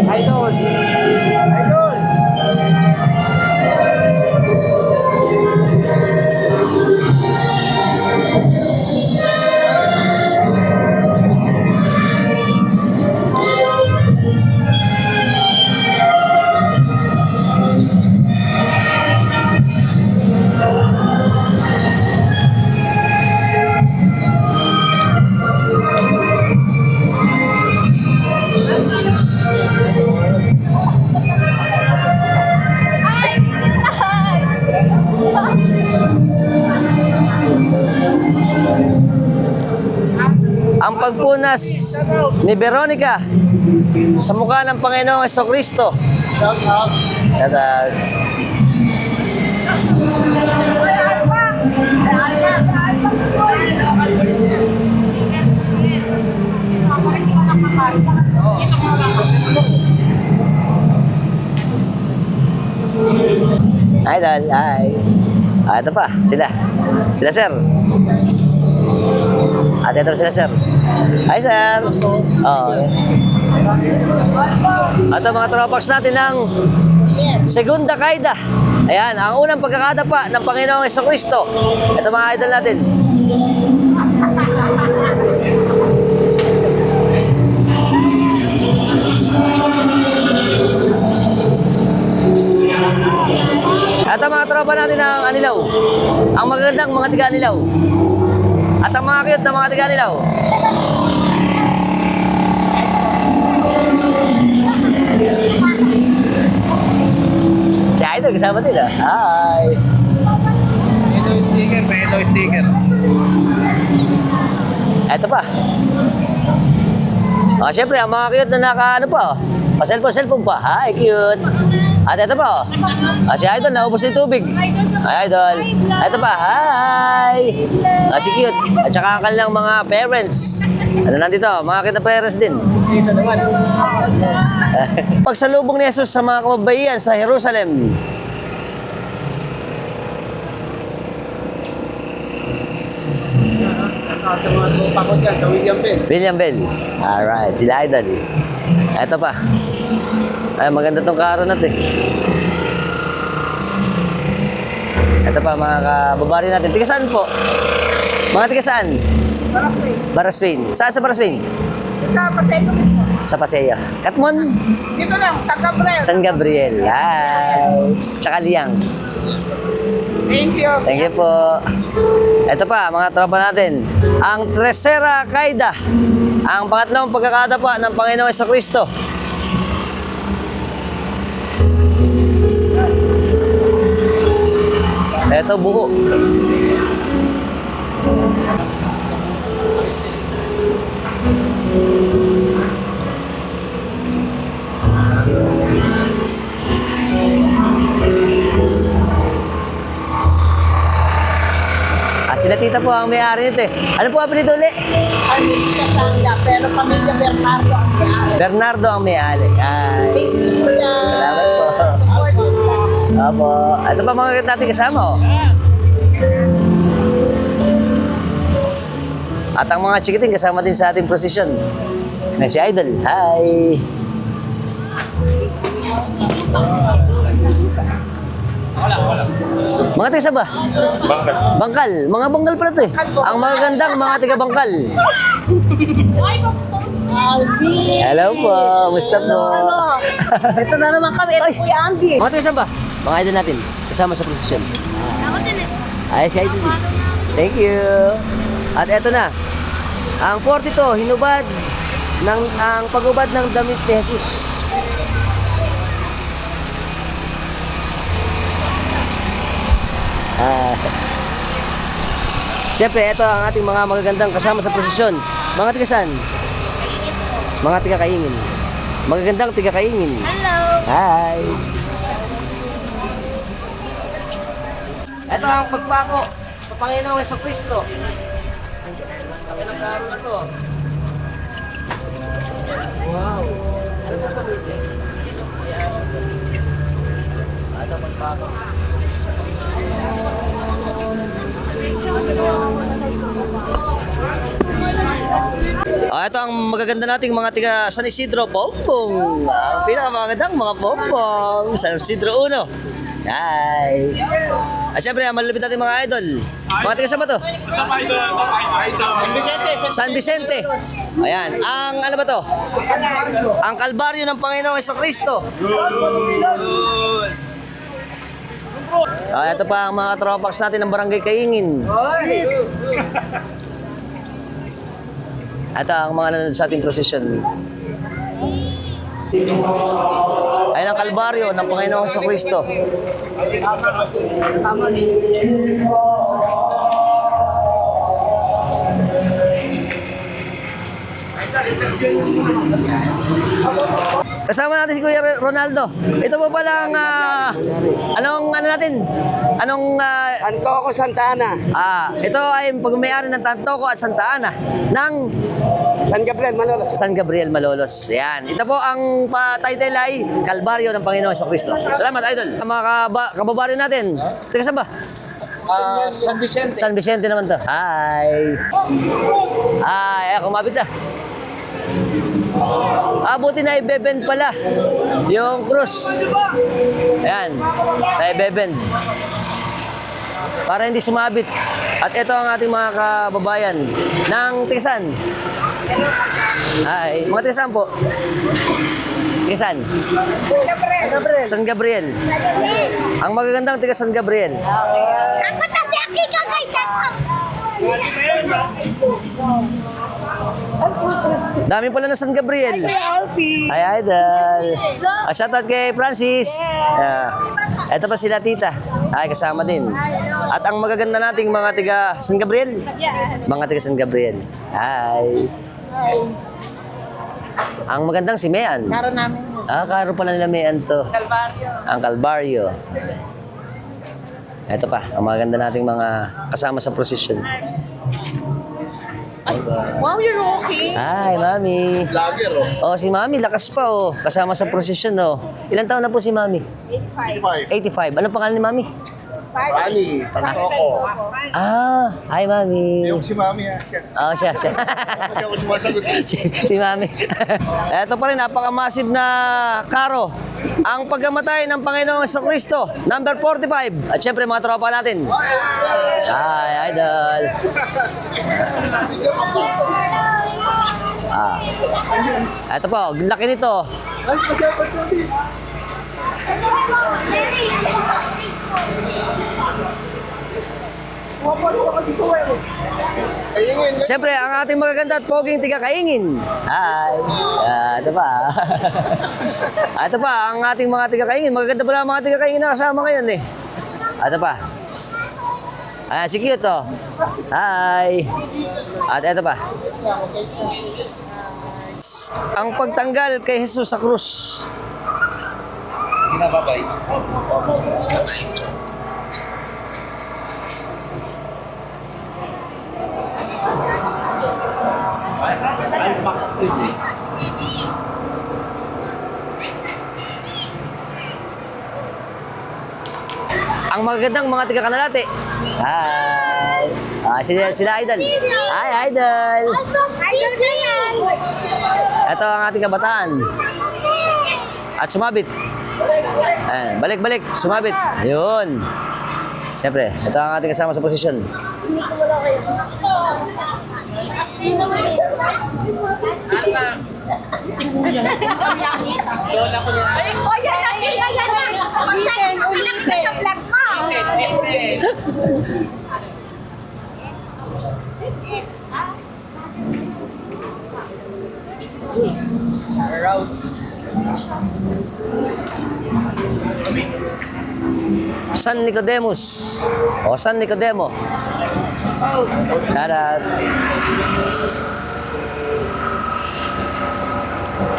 S1: Idol!
S2: Ang pagpunas ni Veronica sa mukha ng Panginoong Jesucristo. Shout Idol, hi. Ito pa, sila. Sila, sir. Ito sila, sir. Hi, sir. Ito mga tropax natin ng Segunda Caída. Ayan, ang unang pagkakadapa ng Panginoong Jesucristo. Ito mga idol natin. At ang mga tropa natin ng Anilaw. Ang magandang mga tiga Anilaw. At ang mga cute na mga tiga Anilaw. Si Idol kasama din ah. Hi!
S4: Yellow sticker, may yellow sticker.
S2: Ito pa. Siyempre, ang mga cute na naka, pa, pa-cellphone pa. Hi, cute. At ito pa, si Idol, naubos yung tubig. Hi, Idol. Ito pa, hi. Si cute. At saka ang kanilang mga parents. Ano nandito? Mga cute na parents din. Pagsalubong ni Jesus sa mga kababayan sa Jerusalem.
S4: Sa mga tropa ko dyan, sa William Bell.
S2: William Bell. Alright, sila Idol. Ito pa. Ay, maganda tong karo natin. Ito pa, mga kababari natin. Tiga saan po? Mga tiga saan? Baraswain. Saan sa Baraswain? Sa Paseo. Katmon?
S5: Dito lang, Tagabrel.
S2: San Gabriel. Hi. Tsaka Liang.
S5: Thank you.
S2: Thank you po. Ito pa, mga tropa natin. Ang Tercera Caida. Ang pangatlong pagkakadapa ng Panginoong Jesucristo. Ito buo. Sila tita po ang may-ari nito eh. Ano po apelido ulit?
S5: Pamilya Sangga, pero pamilya Bernardo ang may-ari.
S2: Bernardo ang may-ari. Ay.
S5: Thank you, Kuya.
S2: Salamat po.
S5: Supported ka.
S2: Opo. Ito pa mga natin kasama oh. At ang mga chikiting kasama din sa ating prosesyon. Na si Idol. Hi! Mga tiga ba? Bangkal. Mga bangkal pala ito eh. Ang magagandang mga tiga bangkal. Hello po. Musta po?
S8: Ito na naman kami. Ito
S2: Ay.
S8: Kuya Andy.
S2: Mga tiga ba? Mga idol natin. Kasama sa prosesyon.
S9: Ako din eh.
S2: Ay, si Idol. Thank you. At eto na. Ang 42, hinubad ng ang pagubad ng damit ni Jesus. Siyempre, ito ang ating mga magagandang kasama sa prosesyon. Mga tiga saan? Mga tiga Kaingin. Magagandang tiga Kaingin.
S9: Hello.
S2: Hi! Ito ang pagpako sa Panginoong Jesucristo. Ang ilang klaro na to. Wow! Ano ba ito? Ito pagpako sa ito ang magaganda nating mga tiga San Isidro Pompong. Ang pinakamagandang mga Pompong. San Isidro 1. Hi! At syempre, ang malapit natin mga idol. Mga tiga saan ba to? San Vicente. Ayan. Ang ano ba to? Ang Kalbaryo ng Panginoong Jesucristo. Ito pa ang mga tropax natin ng Barangay Kaingin. Ito ang mga nanonood sa ating prosesyon. Ayan ang Kalbaryo ng Panginoong Jesucristo. Kasama natin si Kuya Ronaldo. Ito po pala ang anong ano natin? Anong
S3: Antoco Santa Ana.
S2: ito ay pag-may-ari ng Tantoco at Santa Ana ng
S3: San Gabriel, Malolos.
S2: San Gabriel Malolos. Yan. Ito po ang title ay Kalbaryo ng Panginoong Jesucristo. Salamat, Idol. Ang mga kababaryo natin. Teka saan ba?
S3: San Vicente.
S2: San Vicente naman to. Hi. Ay, kumapit na. Buti na ibebend pala yung cross. Ayan, na ibebend para hindi sumabit. At ito ang ating mga kababayan ng Tigasan. Ay, mga Tigasan po. Tigasan? San Gabriel. Ang magagandang tiga San Gabriel.
S9: Ako ta si Aki kagay sa.
S2: Dami pala na San Gabriel. Ay, Idol. Shoutout kay Francis. Ito pa sila tita. Ay, kasama din. At ang magaganda nating mga tiga San Gabriel. Mga tiga San Gabriel. Hi. Ang magandang si Mean.
S5: Karo namin yun.
S2: Karo pala nila Mean to.
S5: Calvario.
S2: Ang Kalbaryo. Ito pa, ang maganda nating mga kasama sa prosesyon.
S5: Wow, you're okay.
S2: Hi, Mami.
S3: Lager, oh.
S2: Si Mami, lakas pa oh. Kasama sa prosesyon oh. Ilan taon na po si Mami?
S3: 85.
S2: 85. Ano pangalan ni Mami?
S3: Rani, tanto ko.
S2: Ah, hi, Mami.
S3: Yung si Mami ha.
S2: Oh, siya.
S3: Kasi ako sumasagot.
S2: si Mami. Ito pa rin, napaka-massive na karo. Ang pagkamatay ng Panginoong Jesucristo, number 45. At syempre, mga tropa natin. Hi, idol. Ito po, laki nito. Siyempre, ang ating magaganda at poging tiga-kaingin. Hi. Ito pa. Ito pa, ang ating mga tiga-kaingin. Magaganda pala ang mga tiga-kaingin na kasama ngayon eh. Ito pa. Ayan, si cute oh. Hi. At ito pa. Ang pagtanggal kay Jesus sa krus.
S3: Ginababay.
S2: Ang magagandang mga tiga-kanalate. Hi. Sila idol. Hi, idol.
S9: Ayun na yan.
S2: Ito ang ating kabataan. At sumabit. Ayan, balik, sumabit. Yun. Siyempre, ito ang ating kasama sa posisyon.
S9: Ay, o yan na, yan na. Ulitin. Sa vlog mo.
S2: San Nicodemus. O San Nicodemo. Shout out.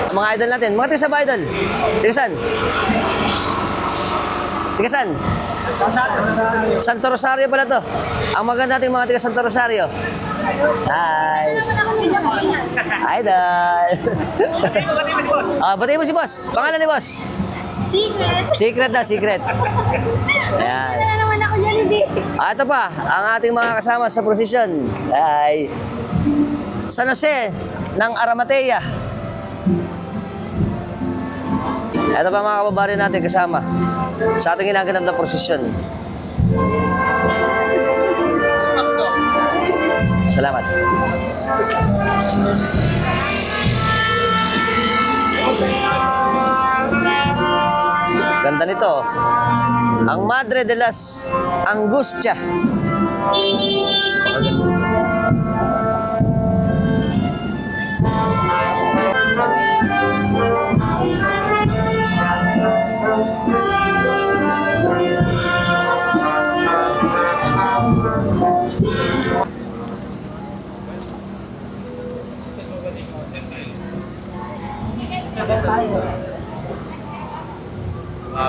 S2: Mga idol natin. Mga tiga sa ba, idol? Tiga saan? Tiga saan? Santo Rosario pala to. Ang maganda natin mga tiga Santo Rosario. Hi. Idol. Batiin mo si boss. Pangalan ni boss?
S9: Secret.
S2: Secret daw, secret. Ayan.
S9: Wala naman ako yan, hindi.
S2: Ito pa, ang ating mga kasama sa prosesyon ay San Jose ng Arimatea. Ito pa mga kababayan natin kasama sa ating ginaganap na prosesyon. Salamat. Ganda nito. Ang Madre de las Angustia.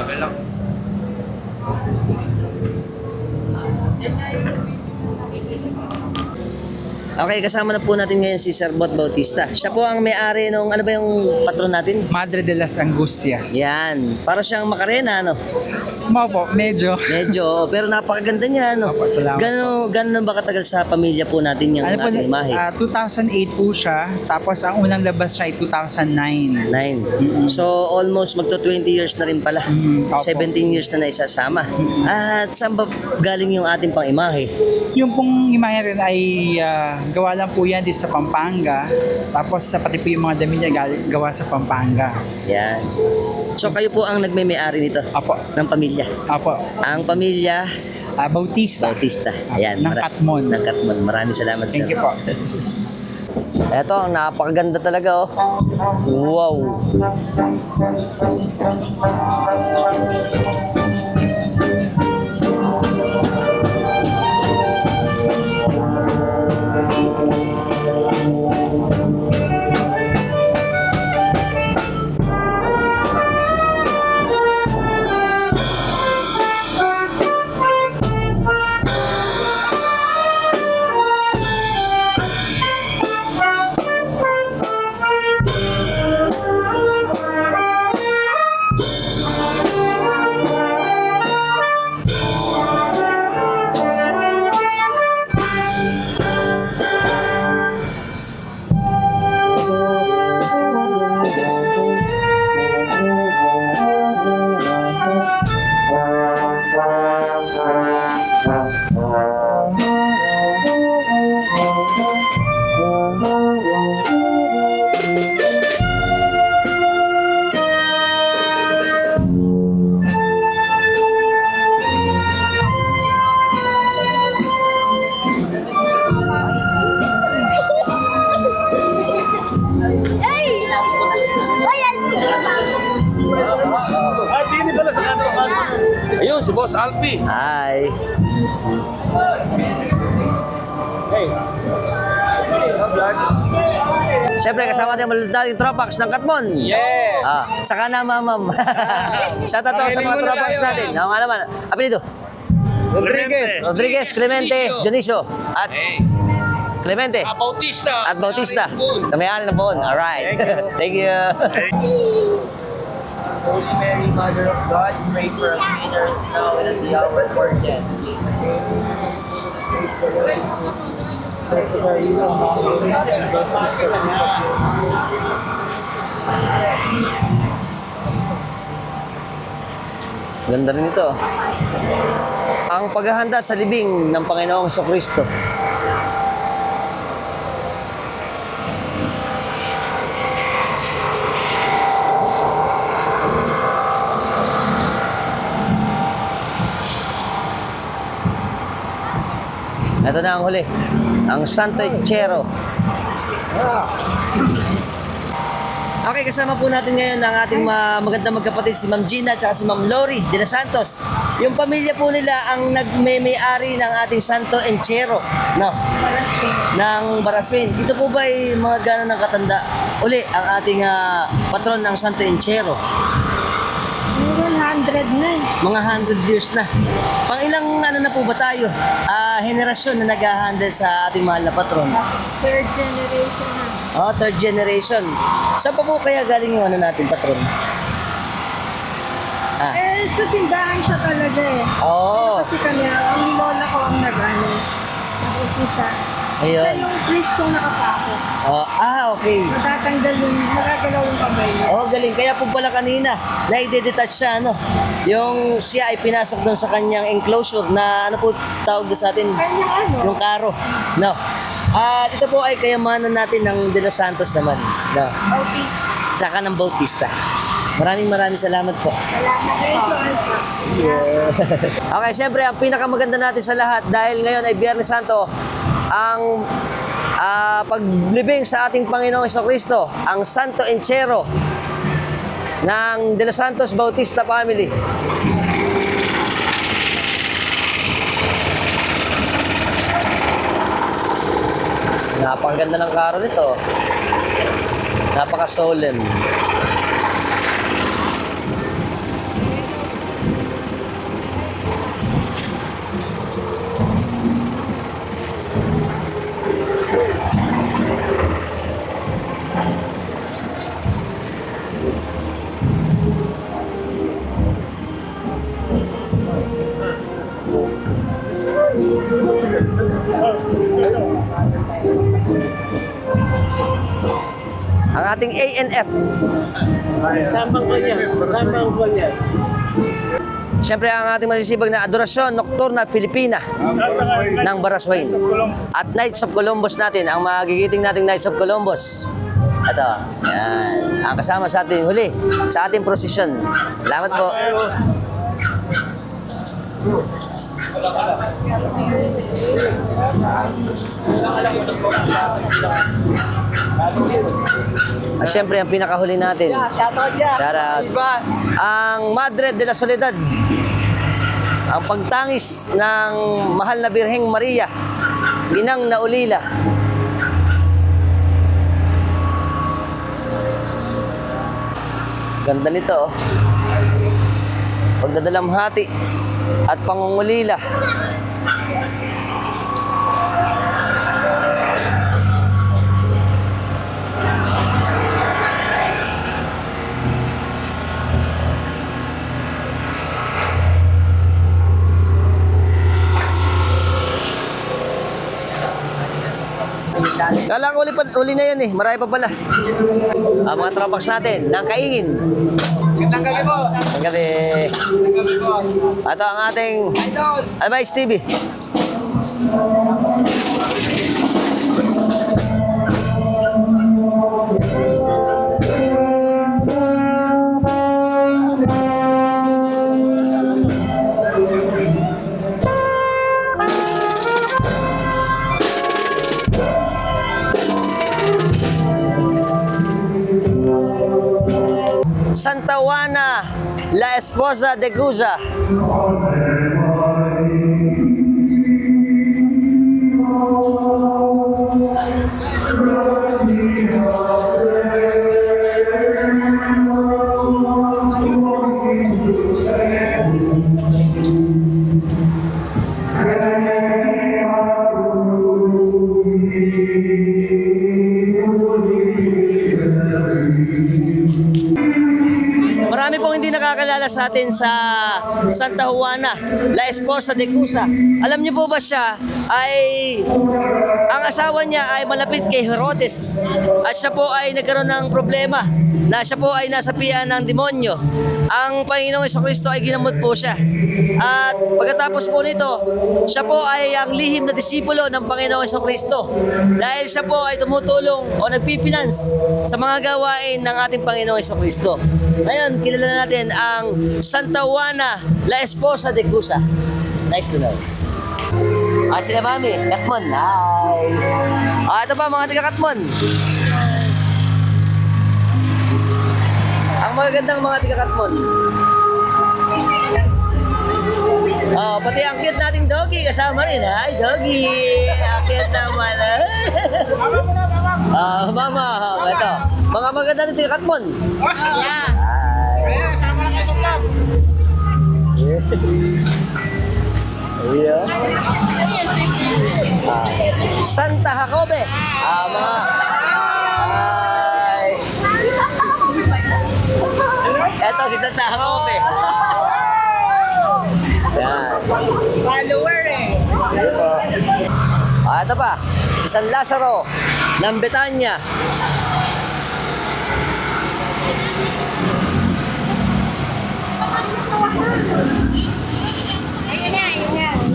S6: Lang.
S2: Okay, kasama na po natin ngayon si Sir Bot Bautista. Siya po ang may-ari nung, ano ba yung patron natin?
S1: Madre de las Angustias.
S2: Yan. Para siyang Macarena, ano?
S1: Opo, medyo.
S2: Medyo, pero napakaganda niya, ano?
S1: Opo, salamat
S2: Gano'n ba katagal sa pamilya po natin yung
S1: Ano po,
S2: ating imahe?
S1: 2008 po siya, tapos ang unang labas siya ay 2009.
S2: 9. So, almost magto 20 years na rin pala.
S1: Opo.
S2: 17 years na naisasama. At saan ba galing yung ating pang imahe?
S1: Yung pong imahe rin ay gawa lang po yan dito sa Pampanga. Tapos sa pati po yung mga damit niya gawa sa Pampanga.
S2: Yan. So, kayo po ang nagme-may-ari nito?
S1: Apo.
S2: Ng pamilya?
S1: Apo.
S2: Ang pamilya?
S1: Bautista.
S2: Bautista. Ayan.
S1: Ng Katmon.
S2: Ng Katmon. Maraming salamat, sir.
S1: Thank you po.
S2: Eto, ang napakaganda talaga, oh. Wow.
S4: Ayun, si Boss Alfie.
S2: Hi. Siyempre, kasama natin malulod natin Tropax ng Katmon.
S4: Yes.
S2: Saka na, mamam. Shoutout to sa mga Tropax natin. Ako nga naman. Apelido? Rodriguez, Clemente, Dionisio. At Clemente.
S4: Bautista.
S2: At Bautista. Kami-ani na po. Alright. Thank you.
S8: Holy Mary, Mother of God, pray for us sinners now and at the hour of our death. Praise the Lord. Blessed are you among women, and blessed is the fruit of your womb.
S2: Ganda rin ito. Ang paghahanda sa libing ng Panginoong Jesucristo. Ito na ang huli. Ang Santo Entierro. Okay, kasama po natin ngayon ang ating magandang magkapatid si Ma'am Gina at si Ma'am Lori de los Santos. Yung pamilya po nila ang nagme-may-ari ng ating Santo Entierro, no? Ng Baraswin. Ito po ba ay mga gano'n ng katanda? Uli, ang ating patron ng Santo Entierro.
S9: 100 na.
S2: Mga 100 years na. Pang ilang ano na po ba tayo? Henerasyon na nag-handle sa ating mahal na patron?
S9: Third generation na.
S2: Oh, third generation. Saan pa po kaya galing yung ano natin, patron?
S9: Sa simbahan siya talaga eh.
S2: Oo.
S9: Kasi kami, ang lola ko ang nag-umpisa.
S2: Ayun.
S9: Siya yung priestong nakapako.
S2: Okay.
S9: Matatanggal yung, magagalaw yung kamay niya.
S2: Oh, galing. Kaya po pala kanina, na-detach siya, ano? Yung siya ay pinasok doon sa kanyang enclosure na, ano po tawag doon sa atin?
S9: Kanyang ano?
S2: Yung karo. No. At ito po ay kayamanan natin ng De Los Santos naman. No.
S9: Okay.
S2: Saka ng Bautista. Maraming salamat po.
S9: Salamat kayo, Alpha.
S2: Okay, siyempre, ang pinakamaganda natin sa lahat dahil ngayon ay Biyernes Santo, ang paglibing sa ating Panginoong Jesucristo, ang Santo Entierro ng De Los Santos Bautista family. Napakaganda ng karo nito. Napaka-solemn. Ang ating ANF.
S3: Sambang ko niya.
S2: Siyempre ang ating masisibag na Adorasyon Nocturna Filipina ng Baraswain. At Knights of Columbus natin, ang magigiting nating Knights of Columbus. Ito, yan. Ang kasama sa ating huli, sa ating prosesyon. Salamat po. At syempre ang pinakahuli natin. Shoutout. Ang Madre de la Soledad. Ang pagtangis ng mahal na Birheng Maria, inang na ulila. Ganda nito, oh. Pagdadalamhati at pangungulila. Kala ko uli na yan eh. Marami pa pala. Ang mga tropax natin, ng kaingin.
S4: Gandang gabi po.
S2: Ang gabi.
S4: Gandang gabi po.
S2: Ito ang ating
S4: Idol.
S2: Advice TV. Santa Juana, la esposa de Guza. nagpapakilala sa atin sa Santa Juana, La Esposa de Cusa. Alam niyo po ba siya ay ang asawa niya ay malapit kay Herodes at siya po ay nagkaroon ng problema na siya po ay nasapian ng demonyo. Ang Panginoong Jesucristo ay ginamot po siya. At pagkatapos po nito, siya po ay ang lihim na disipulo ng Panginoong Jesucristo dahil siya po ay tumutulong o nagpipinans sa mga gawain ng ating Panginoong Jesucristo. Ngayon, kilala natin ang Santa Juana, La Esposa de Cusa. Nice to know. Sila Mami, Katmon. Hi! Ito pa mga taga-Katmon. Ang magagandang mga taga-Katmon. Pati ang cute nating doggy kasama rin. Hi, doggy! Ang cute naman. Mama. Ito. Mga maganda nating taga-Katmon.
S3: Kaya, sama lang kayo sa vlog.
S2: Santa Jacobe. Mga Hi. Eto si Santa Jacobe. Yan.
S8: Follower eh.
S2: Ito pa, si San Lazaro ng Betania.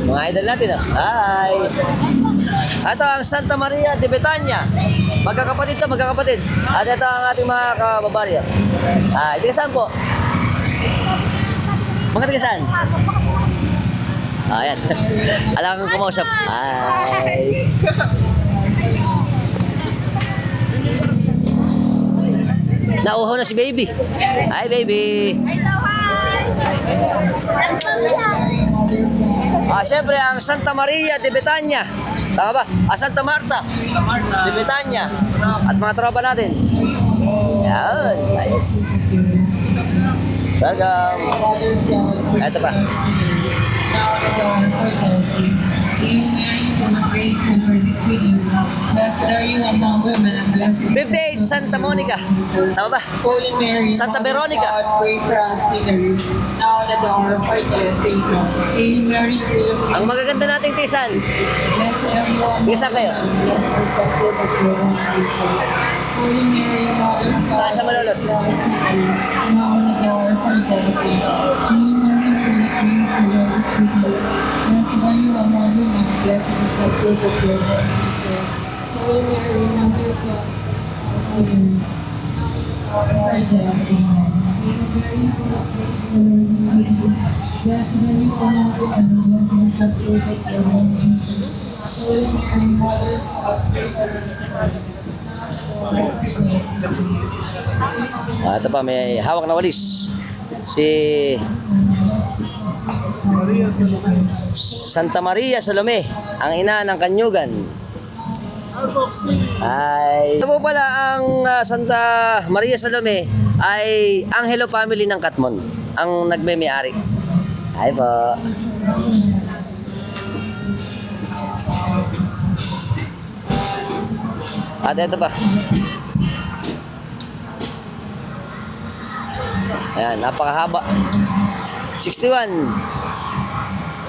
S2: Mga idol natin, oh. Hi! Ito ang Santa Maria de Betania. Magkakapatid to, magkakapatid. At ito ang ating mga kababaryo. Tiga saan po? Mga tiga saan? Ayan. Alam kong kumausap. Hi! Nauho na si baby. Hi, baby! Siyempre, ang Santa Maria de Betania. Tama ba? Santa Marta de Betania. At mga tropa natin. Yan. Ayos. Welcome. Ito pa.
S8: Blessed are you among women and blessed
S2: 58 Santa Monica. Tama ba?
S8: Holy Mary,
S2: Santa
S8: Mother of
S2: Veronica.
S8: God, pray for us sinners, now and at the hour of our death. Amen. Hail Mary, full of grace,
S2: Ang magaganda nating tisan.
S8: blessed are you among
S2: Isa kayo.
S8: women, and blessed is the fruit of your womb, Jesus. Holy Mary, Mother of God,
S2: Saan sa Malolos?
S8: pray for us sinners, now and at the hour of our death. Amen. Hail Mary, full of grace, the Lord is with you. Blessed are you among women, and blessed is the fruit of your womb, Jesus. Holy Mary, Mother of God, sinners, now and at our death. Amen. Hail Mary, full of grace, the Lord is with you. Blessed are you among women, and blessed is the fruit of your womb, Jesus. Holy Mary, Mother of God, pray for us.
S2: Ito pa, may hawak na walis. Si Santa Maria Salome, ang ina ng Kanyugan. Ay, ito po pala ang Santa Maria Salome ay Angelo family ng Katmon, ang nagme-may-ari. Ay po. At ito pa. Ayan, napakahaba. 61.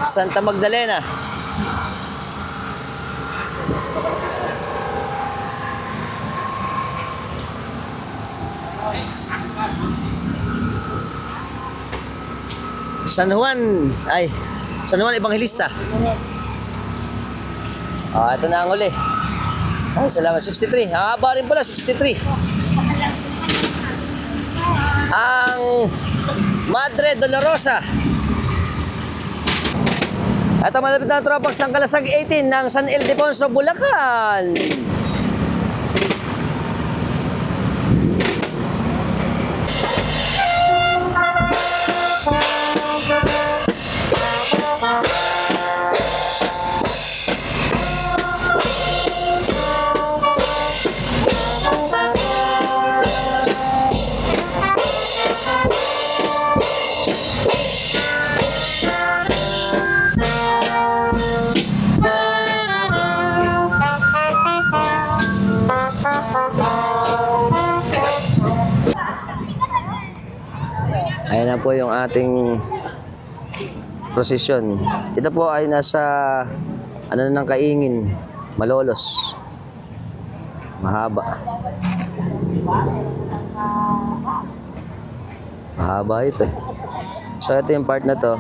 S2: Santa Magdalena. San Juan Evangelista. Ito na ang uli. Ay, salamat. 63. Ang haba rin pala, 63. Ang Madre Dolorosa. Ito malapit na tropak ng Kalasag 18 ng San Ildefonso, Bulacan. Yan po yung ating prosesyon. Ito po ay nasa ano na ng Kaingin, Malolos. Mahaba. Mahaba ito eh. So ito yung part na to.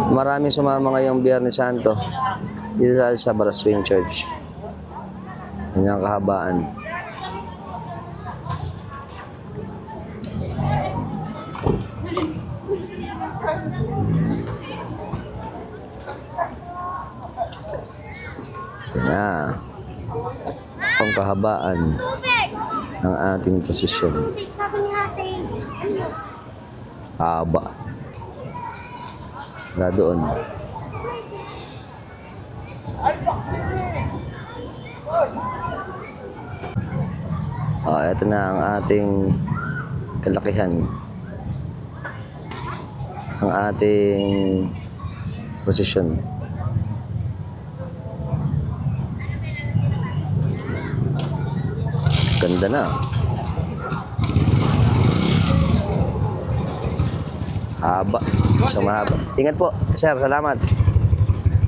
S2: Maraming sumama ngayong Biyernes Santo dito sa Baraswing Church. Yan ang kahabaan. Yan na. Ang kahabaan ng ating posisyon.
S9: Sabi ni ate.
S2: Haba. Na doon. Ito na ang ating kalakihan. Ang ating posisyon. Ganda na. Haba. So mahaba. Ingat po, sir. Salamat.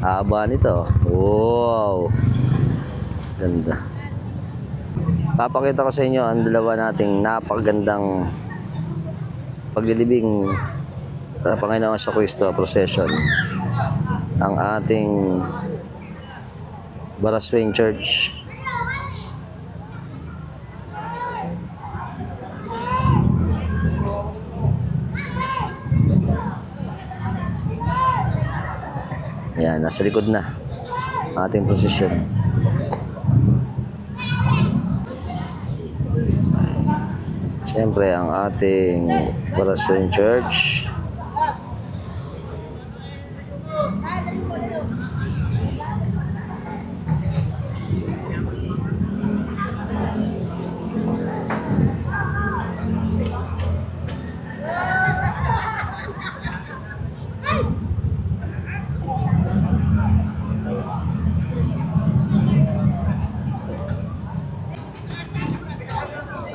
S2: Haba nito. Wow. Ganda. Papakita ko sa inyo ang dalawa nating napakagandang paglilibing sa Panginoon sa Kristo procession. Ang ating Baraswing Church. Ayan, nasa likod na ang ating prosesyon. Siyempre, ang ating Baraswing Church.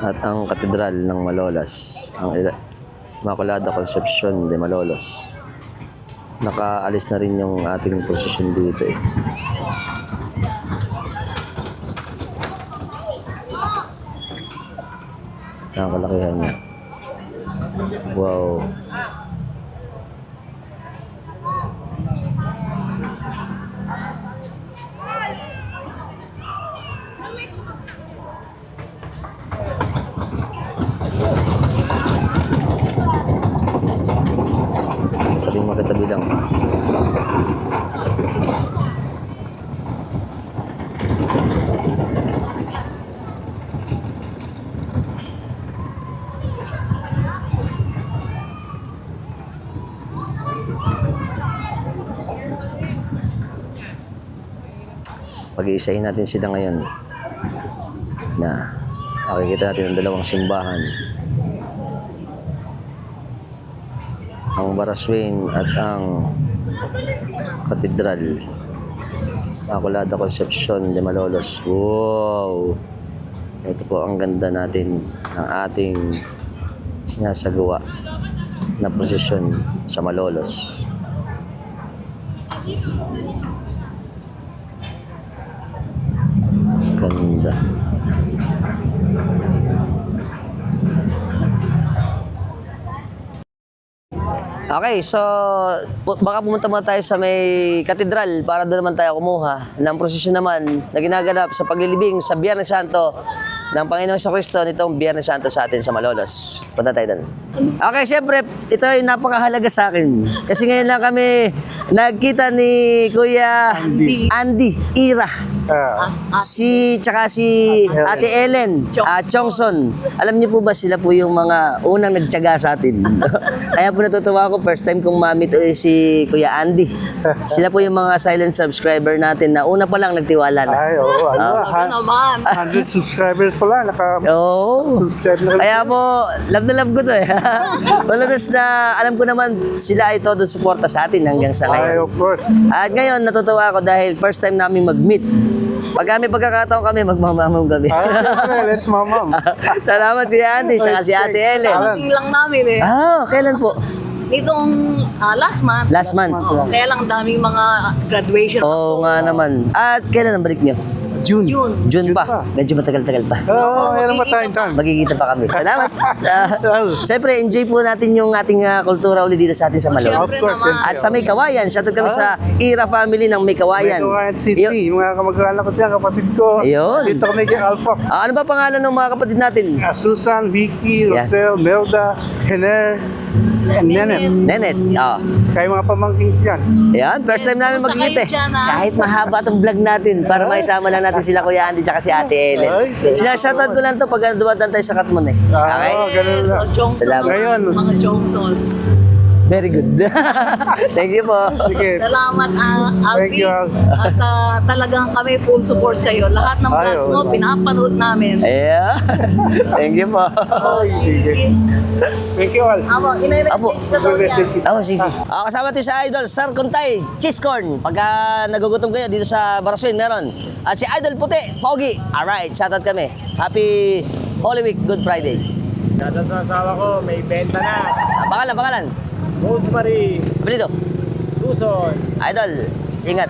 S2: At ang katedral ng Malolos, ang Immaculada Concepcion de Malolos. Nakaalis na rin yung ating posisyon dito eh. Ang kalakihan niya. Wow. Tabing magkatabi lang. Pag-iisahin natin sila ngayon na makikita natin ang dalawang simbahan, ang Baraswing at ang Katedral Immaculada Concepcion de Malolos. Wow! Ito po ang ganda natin ng ating sinasagawa na prosesyon sa Malolos. Ganda. Okay, so baka pumunta muna tayo sa may katedral para doon naman tayo kumuha ng prosesyon naman na ginaganap sa paglilibing sa Biyernes Santo ng Panginoon sa Kristo nitong Biyernes Santo sa atin sa Malolos. Punta tayo doon. Okay, syempre, ito ay napakahalaga sa akin. Kasi ngayon lang kami nagkita ni Kuya Andy Ira. Tsaka si Ate Ellen Chongson. Alam niyo po ba sila po yung mga unang nagtiyaga sa atin? Kaya po natutuwa ako, first time kong ma-meet si Kuya Andy. Sila po yung mga silent subscriber natin na una pa lang nagtiwala na.
S3: Ay, oo. 100 subscribers pa lang. Subscribe na.
S2: Kaya po, love na love ko to eh. Malagas na alam ko naman sila ay todo suporta sa atin hanggang sa ngayon.
S3: Ay, of course.
S2: At ngayon, natutuwa ako dahil first time namin mag-meet. Pag kami pagkakataon kami, magmamamam kami.
S3: Let's mamam.
S2: Salamat Kuya Andy, tsaka si Ate Ellen.
S8: Lang namin eh.
S2: Kailan po?
S5: Nitong last month.
S2: Last month.
S5: Oo, kaya lang daming mga graduation.
S2: Oo nga naman. At kailan ang balik niyo?
S3: June.
S5: June.
S2: June pa. Medyo matagal-tagal pa.
S3: Oo, meron pa tayong time.
S2: Magkikita pa kami. Salamat. Siyempre, enjoy po natin yung ating kultura ulit dito sa atin sa Malolos.
S3: Of course,
S5: naman.
S2: At sa May Kawayan, shoutout kami sa Ira family ng May Kawayan.
S3: Kawayan City,
S2: Yo-
S3: mga kamag-anak ko dyan, kapatid ko.
S2: Ayun.
S3: Dito kami kay Alpha.
S2: ano ba pangalan ng mga kapatid natin?
S3: Susan, Vicky,
S2: Yeah.
S3: Rosel, Melda, Hener, and Nenet.
S2: Nenet. Oh.
S3: Kaya mga pamangking dyan.
S2: Ayan, first time namin
S5: Kumusta
S2: mag-meet
S5: kayo
S2: eh.
S5: dyan, ah?
S2: Kahit mahaba itong vlog natin para maisama lang natin sila Kuya Andy tsaka si Ate Ellen.
S3: Ay.
S2: Sinashoutout ko lang to pag dumadaan tayo sa Katmon eh. Okay?
S3: Ganun
S5: So,
S3: lang.
S5: Johnson.
S2: Salamat.
S3: Ngayon.
S5: Mga Johnson.
S2: Very good. Thank you po.
S3: Sige.
S5: Salamat,
S3: Thank
S5: Alpi.
S3: you, Al.
S5: At talagang kami full support sa iyo. Lahat ng vlogs mo, pinapanood namin.
S2: Yeah. Thank you po.
S3: Ay, sige. Thank you all.
S5: Amo, ina-message ka daw
S3: Message
S5: yan.
S2: Oh, sige. Kasama natin sa Idol, Sir Kuntay, cheese corn. Pagka nagugutom kayo dito sa Baraswin, meron. At si Idol Puti, Pogi. Alright, shoutout kami. Happy Holy Week, Good Friday.
S4: Shoutout sa asawa ko, may benta na.
S2: Pangalan.
S4: Rosemary,
S2: Apelido.
S4: Tuson.
S2: Idol, ingat.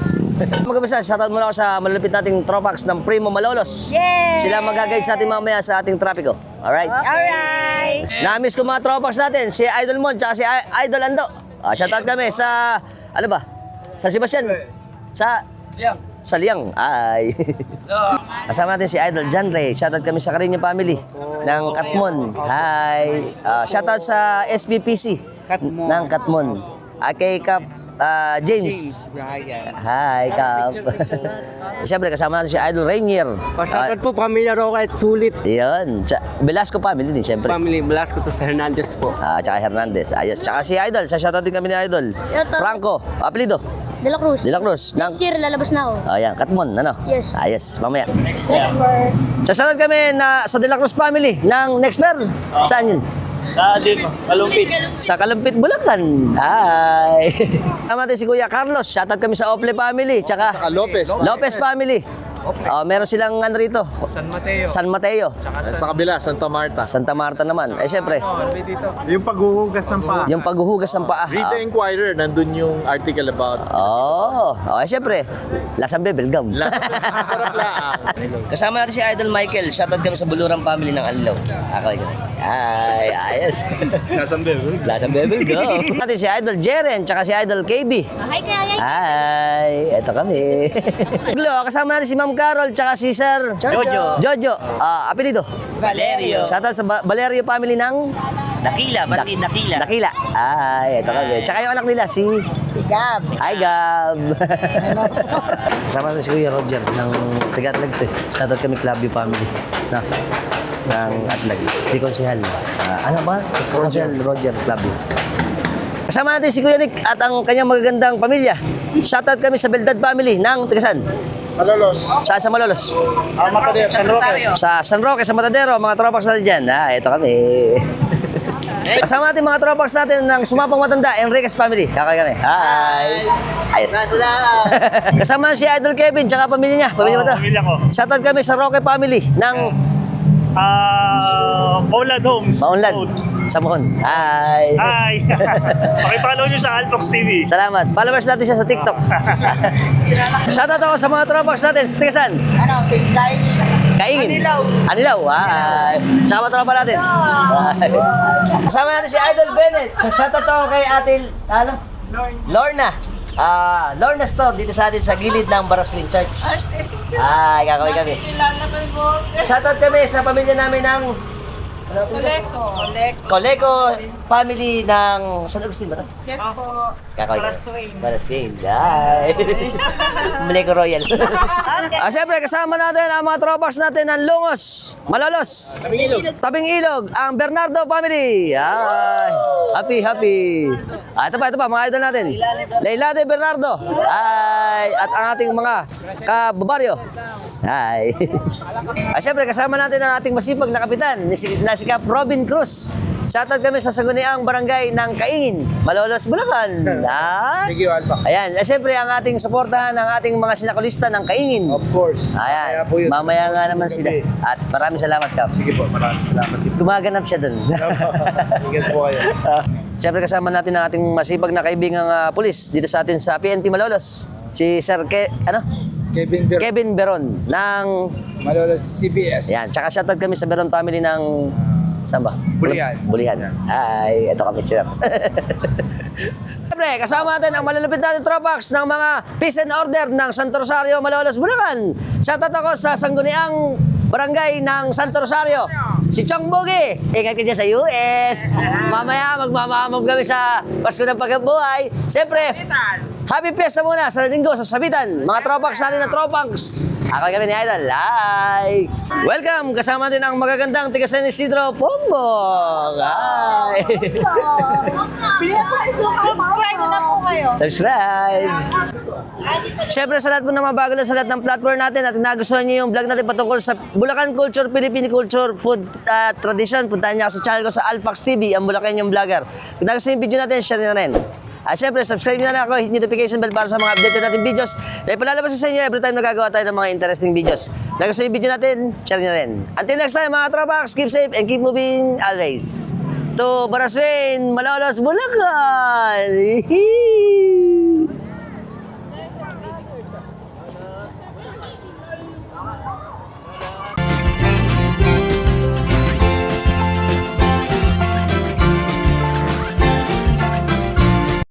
S2: Mag-umpisa, shoutout muna ako sa malapit nating tropax ng Primo Malolos.
S9: Yay!
S2: Sila mag-guide sa ating mamaya sa ating trapiko. Alright?
S9: Alright!
S2: Na-miss ko mga tropax natin, si Idol Mon, tsaka si Idol Ando. Shoutout kami sa, ano ba? Sa Sebastian? Sa Liang. Ay. Kasama natin si Idol John Ray. Shoutout kami sa Carino family ng Katmon. Hi. Shoutout sa SBPC ng Katmon. Kay Kap James. Hi, Kap. Siyempre, kasama natin si Idol Rainier.
S4: Shoutout po, Pamilya Roca at Sulit.
S2: Yun. Velasco family din, siyempre.
S4: Family, Velasco to sa Hernandez po.
S2: Tsaka Hernandez. Ayos. Tsaka si Idol. Sa shoutout din kami ni Idol.
S9: Shoutout.
S2: Franco. Apelido.
S9: De La Cruz.
S2: De La Cruz. Ng...
S9: Next year, lalabas na ako.
S2: Ayan, Katmon. Ano?
S9: Yes.
S2: Ayos. Mamaya.
S9: Next year.
S2: Sasunod kami na sa De La Cruz family ng Nextmer. Saan yun?
S4: Dito, Kalumpit.
S2: Sa Kalumpit, Bulacan. Hi. Tama natin si Kuya Carlos. Shoutout kami sa Ople family. Tsaka Lopez family. Meron silang ano rito? San Mateo.
S7: Sa kabila, Santa Marta.
S2: Santa Marta naman. Siyempre,
S3: Yung paghuhugas ng paa.
S2: yung paghuhugas ng paa.
S7: Read the Inquirer, nandun yung article about
S2: Siyempre, lasang bebel gum.
S7: sarap lang.
S2: Kasama natin si Idol Michael. Shoutout kami sa Buluran family ng Anlaw. Ay, ayos. Lasang bebel gum. Natin si Idol Jeren, tsaka si Idol KB.
S9: Hi, kaya.
S2: Hi, eto kami. Glo, kasama natin si Ma'am Carol, tsaka si Sir Jojo. Apelido?
S4: Valerio.
S2: Shoutout sa Valerio family ng
S4: Nakila,
S2: Nakila. Ay, eto kami. Tsaka yung anak nila, si
S8: Gab.
S2: Hi, Gab. Kasama natin si Kuya Roger ng Taga-Atlag to. Shoutout kami Clavio family. Ng Atlag. Si Konsehal. Ano ba? Konsehal Roger Clavio. Kasama natin si Kuya Nick at ang kanyang magagandang pamilya. Shoutout kami sa Beldad family ng Tigasan.
S3: Malolos.
S2: Saan sa Malolos?
S3: Matadero, San Roque.
S2: Sa San Roque, sa Matadero, mga tropax natin dyan. Ito kami. Kasama natin mga tropax natin ng Sumapang Matanda, Enriquez family. Kakay kami. Hi! Ayos. Kasama si Idol Kevin, tsaka pamilya niya. Pamilya mo to.
S4: Pamilya ko.
S2: Shoutout kami sa Roque family ng
S4: Paulad Homes.
S2: Maunlad. Sa Mohon. Hi!
S4: Hi! Pakipollow nyo sa Alfox TV.
S2: Salamat. Followers natin siya sa TikTok. Shoutout ako sa mga tropax natin sa Tigasan. Kaingin. Anilaw. Hi. Tsaka mga tropa natin. Hi. Kasama natin si Idol Bennett. Shoutout ako kay Ate Lorna. Lorna Store dito sa atin sa gilid ng Baraswin Church. Ay, kakawin kami. Shoutout kami sa pamilya namin ng Coleco family ng San Agustin ba ito?
S5: Yes po.
S2: Baraswin. Ay. Coleco Royal. Siyempre, kasama natin ang mga tropax natin ng Lungos, Malolos, Tabing Ilog, ang Bernardo family. Ay. Happy. Ito pa, mga idol natin. Leila de Bernardo. Ay. At ang ating mga kababaryo. Ay. Siyempre, kasama natin ang ating masipag na kapitan, na si Cap Robin Cruz. Shoutout kami sa Saguniang Barangay ng Kaingin, Malolos, Bulacan.
S3: Thank you, Alpha.
S2: Ayan, siyempre ang ating suportahan ng ating mga sinakulista ng Kaingin.
S3: Of course.
S2: Ayan,
S3: Kaya po yun.
S2: mamaya nga naman sila. At maraming salamat, Cap.
S3: Sige po, maraming salamat din.
S2: Gumaganap siya dun.
S3: Ingat po kayo.
S2: Siyempre kasama natin ang ating masipag na kaibigang pulis dito sa atin sa PNP Malolos. Si Sir Kevin Beron ng
S4: Malolos CPS.
S2: Yan, tsaka shoutout kami sa Beron family ng saan ba?
S4: Bulihan.
S2: Bulihan. Ay, ito kami sir. Siyempre, kasama natin ang malalapit natin tropax ng mga peace and order ng Santo Rosario, Malolos, Bulacan. Shoutout ako sa sangguniang barangay ng Santo Rosario. Si Chong Bogi, ingat ka dyan sa US. Mamaya magmamamam kami sa Pasko ng Pagkabuhay. Siyempre, happy fiesta muna sa linggo sa Sabitan. Mga tropax natin na tropax. Ako kami ni Idol. Like! Welcome! Kasama din ang magagandang tiga San Isidro, Pombong. Hi!
S9: Subscribe na po kayo.
S2: Subscribe! Siyempre sa lahat po na mabago lang sa lahat ng platform natin at nagustuhan niyo yung vlog natin patungkol sa Bulacan Culture, Philippine Culture, Food Tradition, puntahan niyo ako sa channel ko sa Alfax TV, ang Bulacan yung vlogger. Kung nagustuhan yung video natin, share niyo na rin. At syempre, subscribe nyo na ako, hit notification bell para sa mga update natin videos. Dahil palalabas sa inyo every time nagagawa tayo ng mga interesting videos. Nagustuhan yung video natin, share nyo na rin. Until next time mga tropax, keep safe and keep moving always. To Baraswain, Malolos, Bulacan!